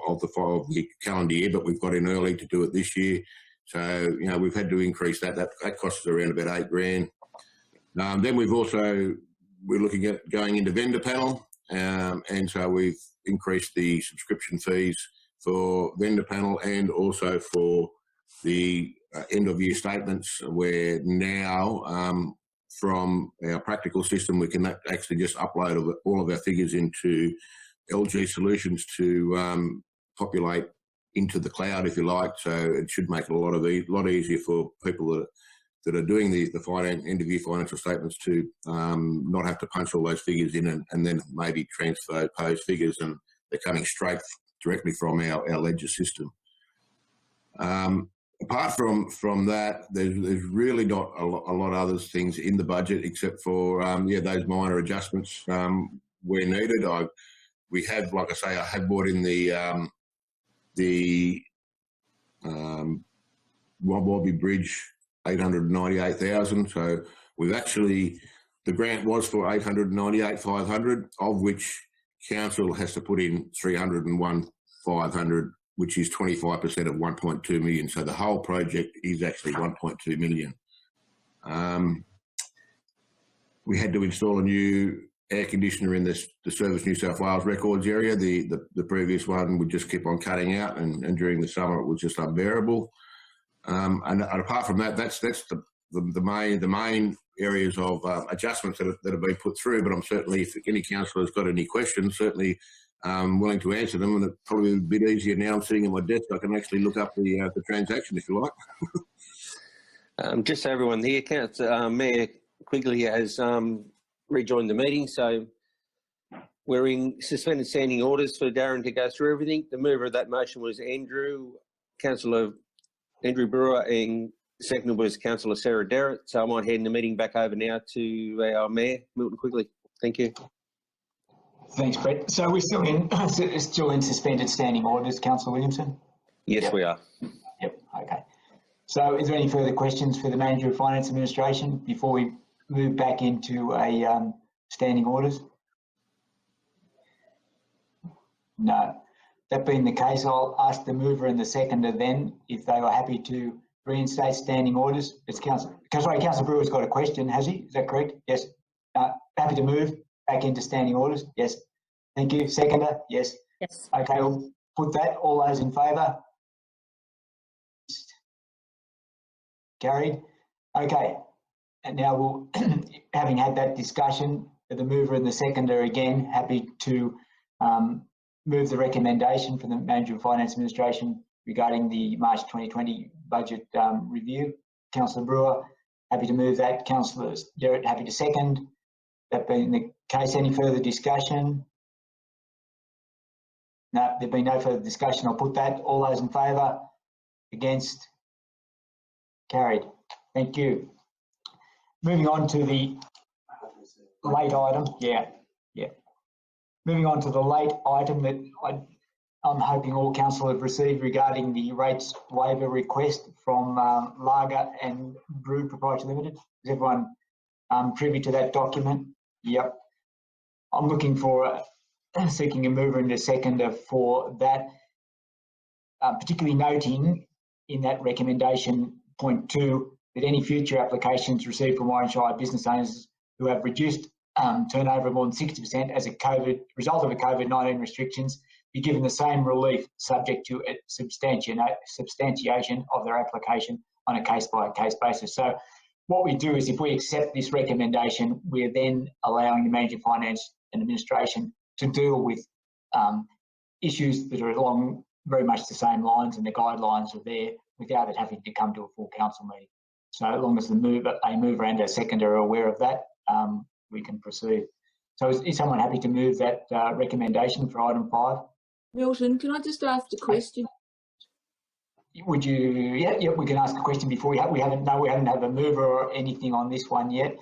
of the calendar year, but we've got in early to do it this year. So, you know, we've had to increase that. That costs us around about $8,000. Then we're looking at going into vendor panel, and so we've increased the subscription fees for vendor panel and also for the end of year statements, where now from our practical system we can actually just upload all of our figures into LG Solutions to populate into the cloud, if you like. So it should make it a lot easier for people that are doing the end of year financial statements to not have to punch all those figures in and then maybe transfer those figures, and they're coming straight directly from our ledger system. Apart from that, there's really not a lot of other things in the budget except for those minor adjustments where needed. We have, like I say, I have brought in the Wobby Bridge 898,000. So we've actually, the grant was for 898,500, of which council has to put in 301,500, which is 25% of 1.2 million. So the whole project is actually 1.2 million. We had to install a new air conditioner in the Service New South Wales Records area. The previous one would just keep on cutting out, and during the summer it was just unbearable. And apart from that, that's the main areas of adjustments that have been put through. But I'm certainly, if any councillor has got any questions, certainly willing to answer them. And it's probably a bit easier now. I'm sitting at my desk. I can actually look up the transaction if you like. Just so everyone here, Mayor Quigley has rejoined the meeting, so we're in suspended standing orders for Darren to go through everything. The mover of that motion was Councillor Andrew Brewer, and second was Councillor Sarah Derrett. So I might hand the meeting back over now to our Mayor, Milton Quigley. Thank you. Thanks, Brett. So we're still in suspended standing orders, Councillor Williamson? Yes, yep. We are. Yep, okay. So is there any further questions for the Manager of Finance Administration before we move back into a standing orders? No. That being the case, I'll ask the mover and the seconder then if they were happy to reinstate standing orders. It's Councillor Brewer's got a question, has he? Is that correct? Yes. Happy to move back into standing orders? Yes. Thank you. Seconder? Yes. Yes. Okay, we'll put that. All those in favour? Carried. Okay. And now we'll, having had that discussion, the mover and the seconder again happy to move the recommendation for the Manager of Finance Administration regarding the March 2020 budget review. Councillor Brewer, happy to move that. Councillor Derrett, happy to second. That being the case, any further discussion? No, there being no further discussion, I'll put that. All those in favour? Against? Carried. Thank you. Moving on to the late item. Yeah. Moving on to the late item that I'm hoping all council have received regarding the rates waiver request from Lager and Brew Proprietary Limited. Is everyone privy to that document? Yep. I'm looking for seeking a mover and a seconder for that, particularly noting in that recommendation point 2 that any future applications received from Shire business owners who have reduced turnover of more than 60% as a result of the COVID-19 restrictions be given the same relief subject to a substantiation of their application on a case-by-case basis. So what we do is if we accept this recommendation, we're then allowing the Manager of Finance and Administration to deal with issues that are along very much the same lines, and the guidelines are there without it having to come to a full council meeting. So as long as a mover and a seconder are aware of that, we can proceed. So is someone happy to move that recommendation for item 5? Milton, can I just ask a question? would you? Yeah. We can ask a question before we haven't had a mover or anything on this one yet.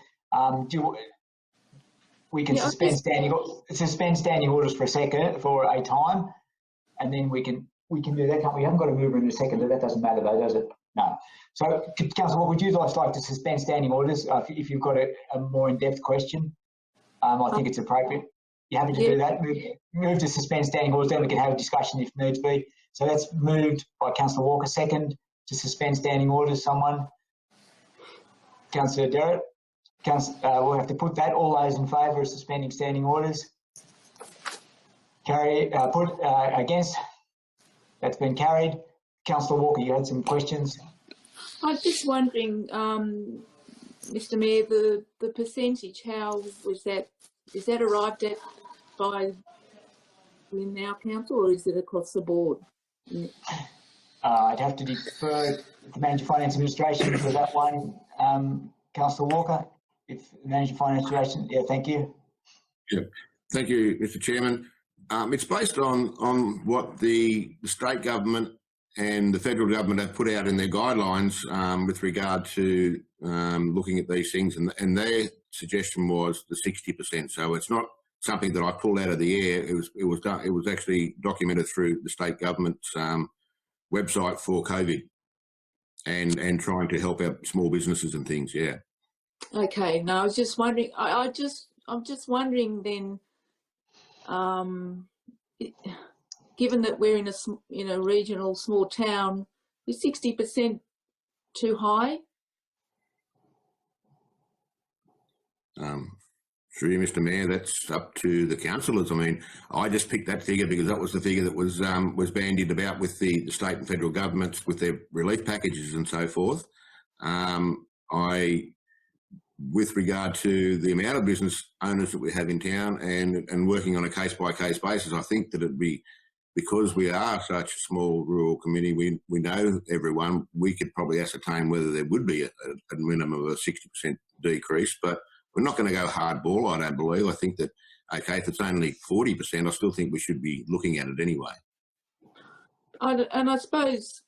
We can suspend standing orders for a time, and then we can do that. Can't we? Haven't got a mover in a second. That doesn't matter though, does it? No. So, Councillor, what would you guys like to suspend standing orders? If you've got a more in-depth question, I think it's appropriate. You happy to do that? Move to suspend standing orders, then we can have a discussion if needs be. So that's moved by Councillor Walker. Second to suspend standing orders. Someone? Councillor Derrett. We'll have to put that. All those in favour of suspending standing orders? Against? That's been carried. Councillor Walker, you had some questions. I was just wondering, Mr. Mayor, the percentage, how was that? Is that arrived at by within our council, or is it across the board? I'd have to defer to Manager Finance Administration for that one. Councillor Walker, if Manager Finance Administration, yeah, thank you. Yeah, thank you, Mr. Chairman. It's based on what the state government and the federal government have put out in their guidelines with regard to looking at these things, and their suggestion was the 60%. So it's not something that I pulled out of the air. It was actually documented through the state government's website for COVID, and trying to help out small businesses and things. Yeah. Okay. No, I was just wondering. I'm just wondering then. Given that we're in a regional small town, is 60% too high? Through you, Mr. Mayor, that's up to the councillors. I mean, I just picked that figure because that was the figure that was bandied about with the state and federal governments with their relief packages and so forth. With regard to the amount of business owners that we have in town and working on a case-by-case basis, I think that it'd be, because we are such a small rural community, we know everyone, we could probably ascertain whether there would be a minimum of a 60% decrease, but we're not going to go hardball, I don't believe. I think that, okay, if it's only 40%, I still think we should be looking at it anyway. And I suppose,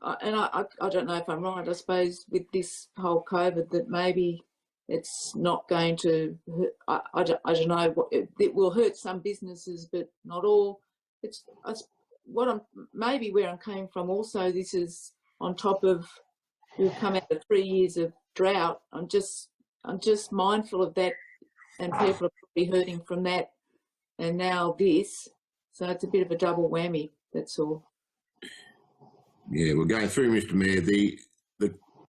and I don't know if I'm right, I suppose with this whole COVID that maybe it's not going to, I don't know, it will hurt some businesses, but not all. It's maybe where I'm coming from also, this is on top of, we've come out of 3 years of drought. I'm just mindful of that, and people are probably hurting from that, and now this. So it's a bit of a double whammy, that's all. Yeah, we're going through, Mr. Mayor.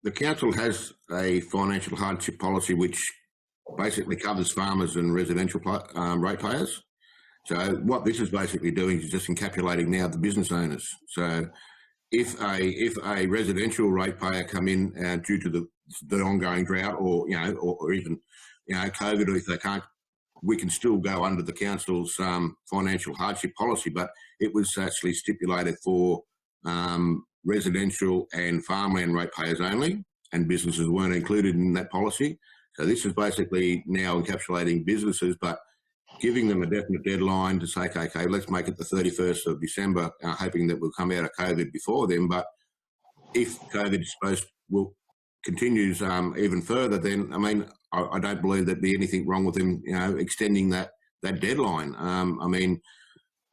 The council has a financial hardship policy which basically covers farmers and residential ratepayers. So what this is basically doing is just encapsulating now the business owners. So if a residential ratepayer come in due to the ongoing drought, or even COVID, or if they can't, we can still go under the council's financial hardship policy. But it was actually stipulated for residential and farmland ratepayers only, and businesses weren't included in that policy. So this is basically now encapsulating businesses, but giving them a definite deadline to say, okay, let's make it the 31st of December, hoping that we'll come out of COVID before then. But if COVID continues even further, then, I mean, I don't believe there'd be anything wrong with them, extending that deadline. I mean,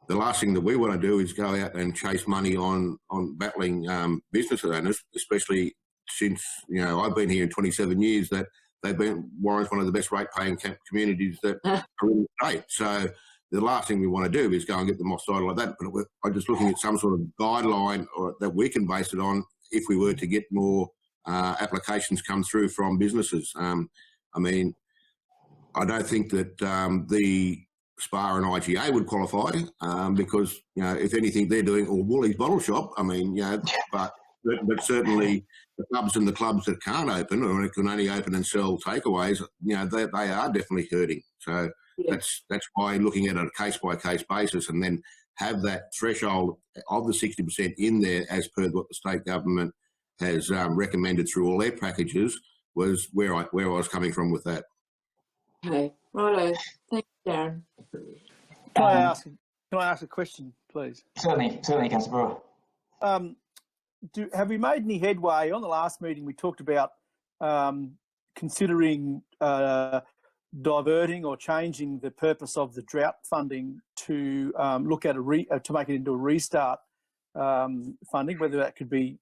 the last thing that we want to do is go out and chase money on battling business owners, especially since, I've been here in 27 years, that they've been Warren's one of the best rate-paying communities that are in the state. So the last thing we want to do is go and get them offside like that. But I'm just looking at some sort of guideline that we can base it on if we were to get more applications come through from businesses. I mean, I don't think that the Spar and IGA would qualify because, if anything, they're doing, or Woolies Bottle Shop, I mean, but certainly the pubs and the clubs that can't open, or can only open and sell takeaways, they are definitely hurting. So that's why looking at it on a case-by-case basis, and then have that threshold of the 60% in there as per what the state government has recommended through all their packages, was where I was coming from with that. Okay, righto. Thanks, Darren. Can I ask a question, please? Certainly, Councillor Brewer. have we made any headway? On the last meeting, we talked about considering diverting or changing the purpose of the drought funding to look at to make it into a restart funding, whether that could be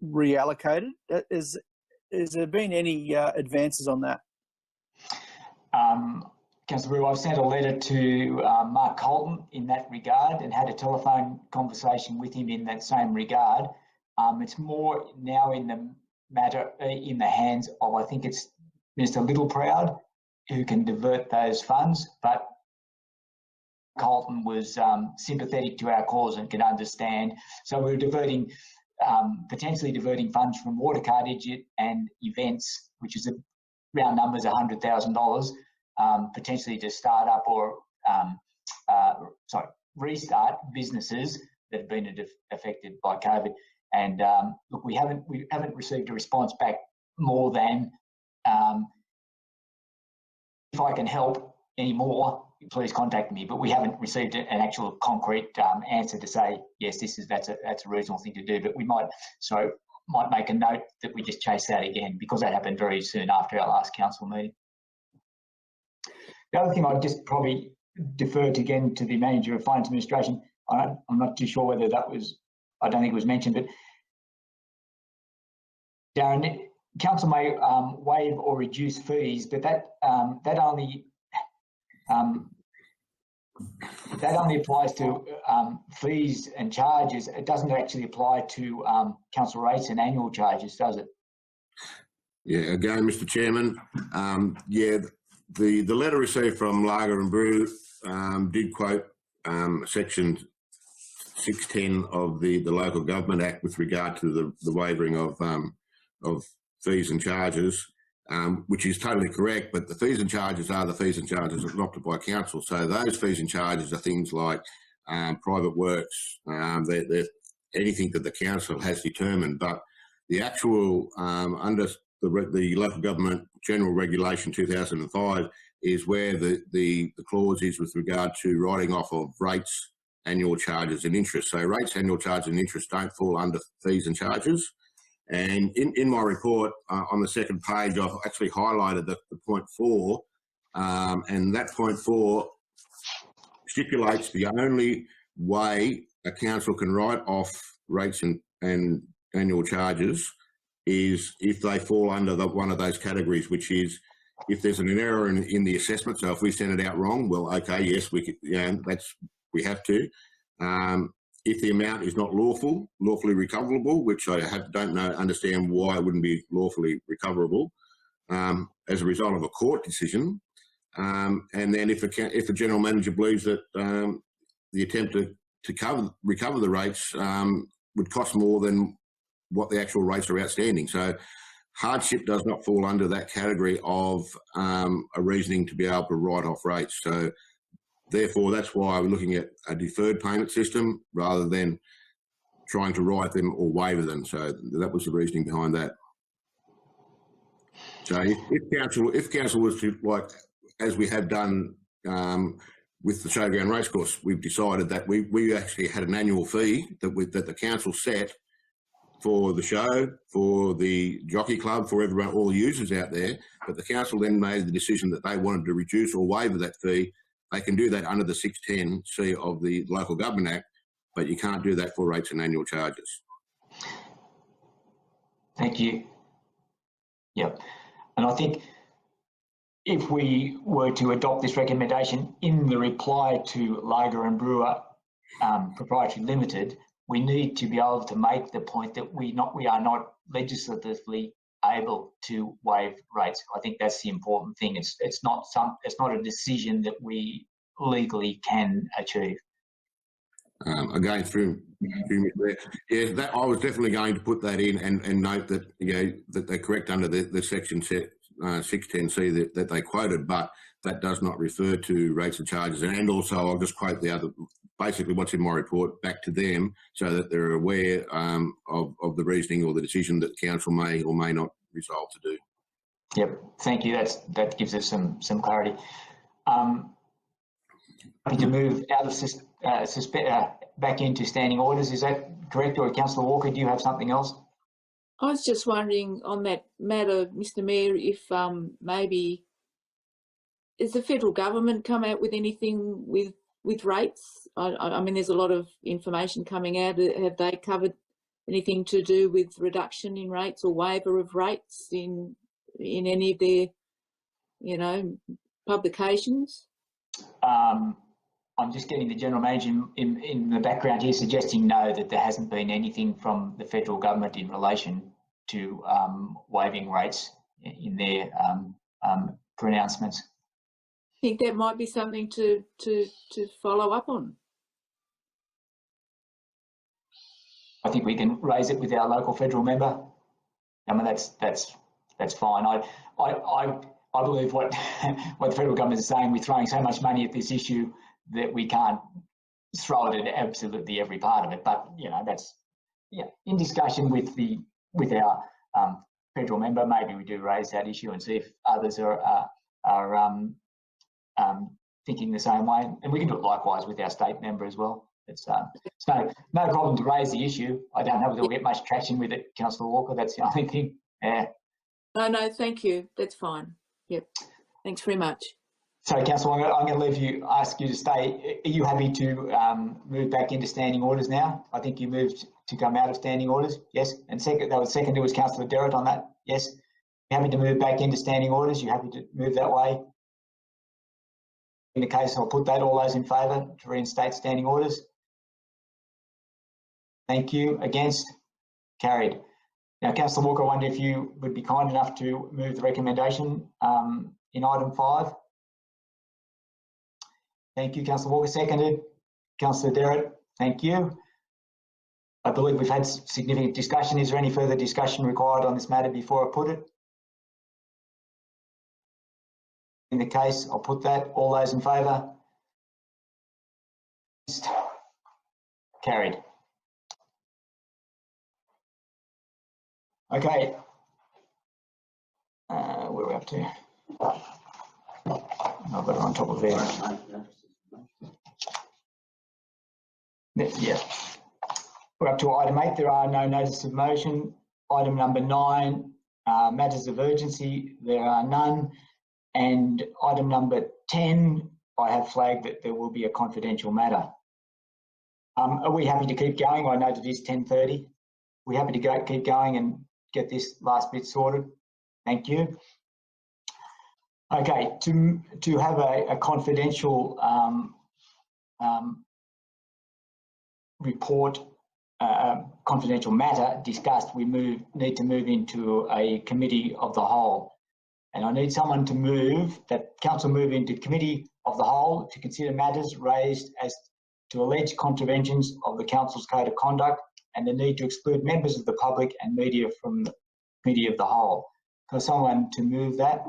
reallocated. Has there been any advances on that? Councillor Brewer, I've sent a letter to Mark Colton in that regard and had a telephone conversation with him in that same regard. It's more now in the matter in the hands of, I think it's Minister Littleproud, who can divert those funds, but Colton was sympathetic to our cause and could understand. So we're diverting, potentially diverting funds from water cartage and events, which is round numbers $100,000, potentially to start up or restart businesses that have been affected by COVID. And look, we haven't received a response back more than if I can help any more, please contact me. But we haven't received an actual concrete answer to say yes, that's a reasonable thing to do. But we might make a note that we just chase that again, because that happened very soon after our last council meeting. The other thing I'd just probably deferred again to the Manager of Finance Administration. I'm not too sure whether that was, I don't think it was mentioned, but Darren, council may waive or reduce fees, but that only applies to fees and charges. It doesn't actually apply to council rates and annual charges, does it? Yeah, again, Mr. Chairman, the letter received from Lager and Brew did quote section 610 of the Local Government Act with regard to the waiving of fees and charges, which is totally correct, but the fees and charges are the fees and charges adopted by council. So those fees and charges are things like private works, they're anything that the council has determined, but the actual, under the Local Government General Regulation 2005 is where the clause is with regard to writing off of rates, annual charges and interest. So rates, annual charges and interest don't fall under fees and charges. And in my report, on the second page, I've actually highlighted the point 4, and that point 4 stipulates the only way a council can write off rates and annual charges is if they fall under one of those categories, which is if there's an error in the assessment. So if we send it out wrong, well, okay, yes, we could, we have to. If the amount is not lawfully recoverable, which I don't understand why it wouldn't be lawfully recoverable as a result of a court decision, and then if a general manager believes that the attempt to recover the rates would cost more than what the actual rates are outstanding. So hardship does not fall under that category of a reasoning to be able to write off rates. So therefore, that's why we're looking at a deferred payment system rather than trying to write them or waiver them. So that was the reasoning behind that. So if council was to, like, as we have done with the showground racecourse, we've decided that we actually had an annual fee that the council set for the show, for the jockey club, for everyone, all the users out there. But the council then made the decision that they wanted to reduce or waiver that fee. They can do that under the 610C of the Local Government Act, but you can't do that for rates and annual charges. Thank you. Yep. And I think if we were to adopt this recommendation in the reply to Lager and Brewer Proprietary Limited, we need to be able to make the point that we are not legislatively able to waive rates. I think that's the important thing. It's not a decision that we legally can achieve. Again, through that I was definitely going to put that in and note that that they're correct under the section 610C that they quoted, but that does not refer to rates and charges. And also, I'll just quote basically what's in my report back to them so that they're aware of the reasoning or the decision that council may or may not resolve to do. Yep, thank you. That gives us some clarity. Happy to move out of back into standing orders. Is that correct? Or Councillor Walker, do you have something else? I was just wondering on that matter, Mr. Mayor, if maybe has the federal government come out with anything with rates? I mean, there's a lot of information coming out. Have they covered anything to do with reduction in rates or waiver of rates in any of their, you know, publications? I'm just getting the General Manager in the background here suggesting no, that there hasn't been anything from the federal government in relation to waiving rates in their pronouncements. I think that might be something to follow up on. I think we can raise it with our local federal member. I mean, that's fine. I believe what what the federal government is saying. We're throwing so much money at this issue that we can't throw it at absolutely every part of it. But you know, that's in discussion with our federal member. Maybe we do raise that issue and see if others are thinking the same way, and we can do it likewise with our state member as well. It's no problem to raise the issue. I don't know if we'll get much traction with it, Councillor Walker. That's the only thing. Yeah. No, thank you. That's fine. Yep. Thanks very much. So, Councillor, I'm going to ask you to stay. Are you happy to move back into standing orders now? I think you moved to come out of standing orders. Yes. And second, that was seconded was Councillor Derrett on that. Yes. You happy to move back into standing orders? You happy to move that way? In the case, I'll put that. All those in favour to reinstate standing orders? Thank you. Against? Carried. Now, Councillor Walker, I wonder if you would be kind enough to move the recommendation in item 5. Thank you, Councillor Walker. Seconded. Councillor Derrett, thank you. I believe we've had significant discussion. Is there any further discussion required on this matter before I put it? In the case, I'll put that. All those in favour? Carried. Okay. Where are we up to? I've got it on top of there. Yeah. We're up to item 8. There are no notices of motion. Item number 9, matters of urgency. There are none. And item number 10, I have flagged that there will be a confidential matter. Are we happy to keep going? I know that it is 10:30. We're happy to keep going and get this last bit sorted. Thank you. Okay, to have a confidential report, confidential matter discussed, we need to move into a committee of the whole. And I need someone to move, that council move into committee of the whole to consider matters raised as to alleged contraventions of the council's code of conduct and the need to exclude members of the public and media from the committee of the whole. For someone to move that.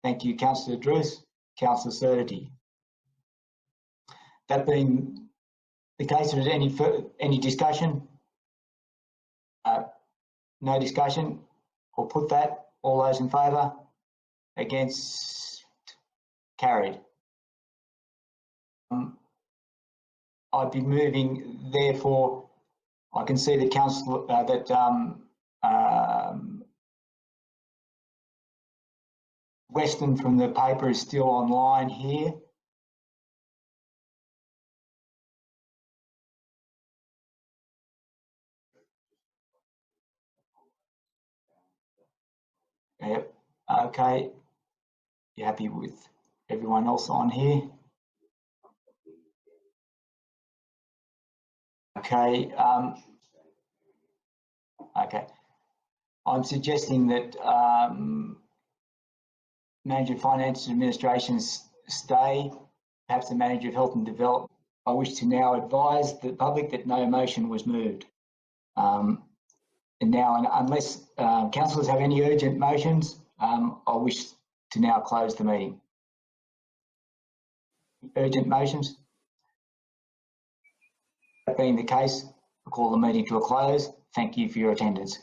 Thank you, Councillor Druce. Councillor Certainty. That being the case, is there any discussion? No discussion. We'll put that. All those in favour? Against? Carried. I'd be moving, therefore, I can see that Councillor Weston from the paper is still online here. Yep. Okay. You happy with everyone else on here? Okay. Okay. I'm suggesting that Manager of Finance and Administration stay, perhaps the Manager of Health and Development. I wish to now advise the public that no motion was moved. And now, unless councillors have any urgent motions, I wish to now close the meeting. Urgent motions? That being the case, I call the meeting to a close. Thank you for your attendance.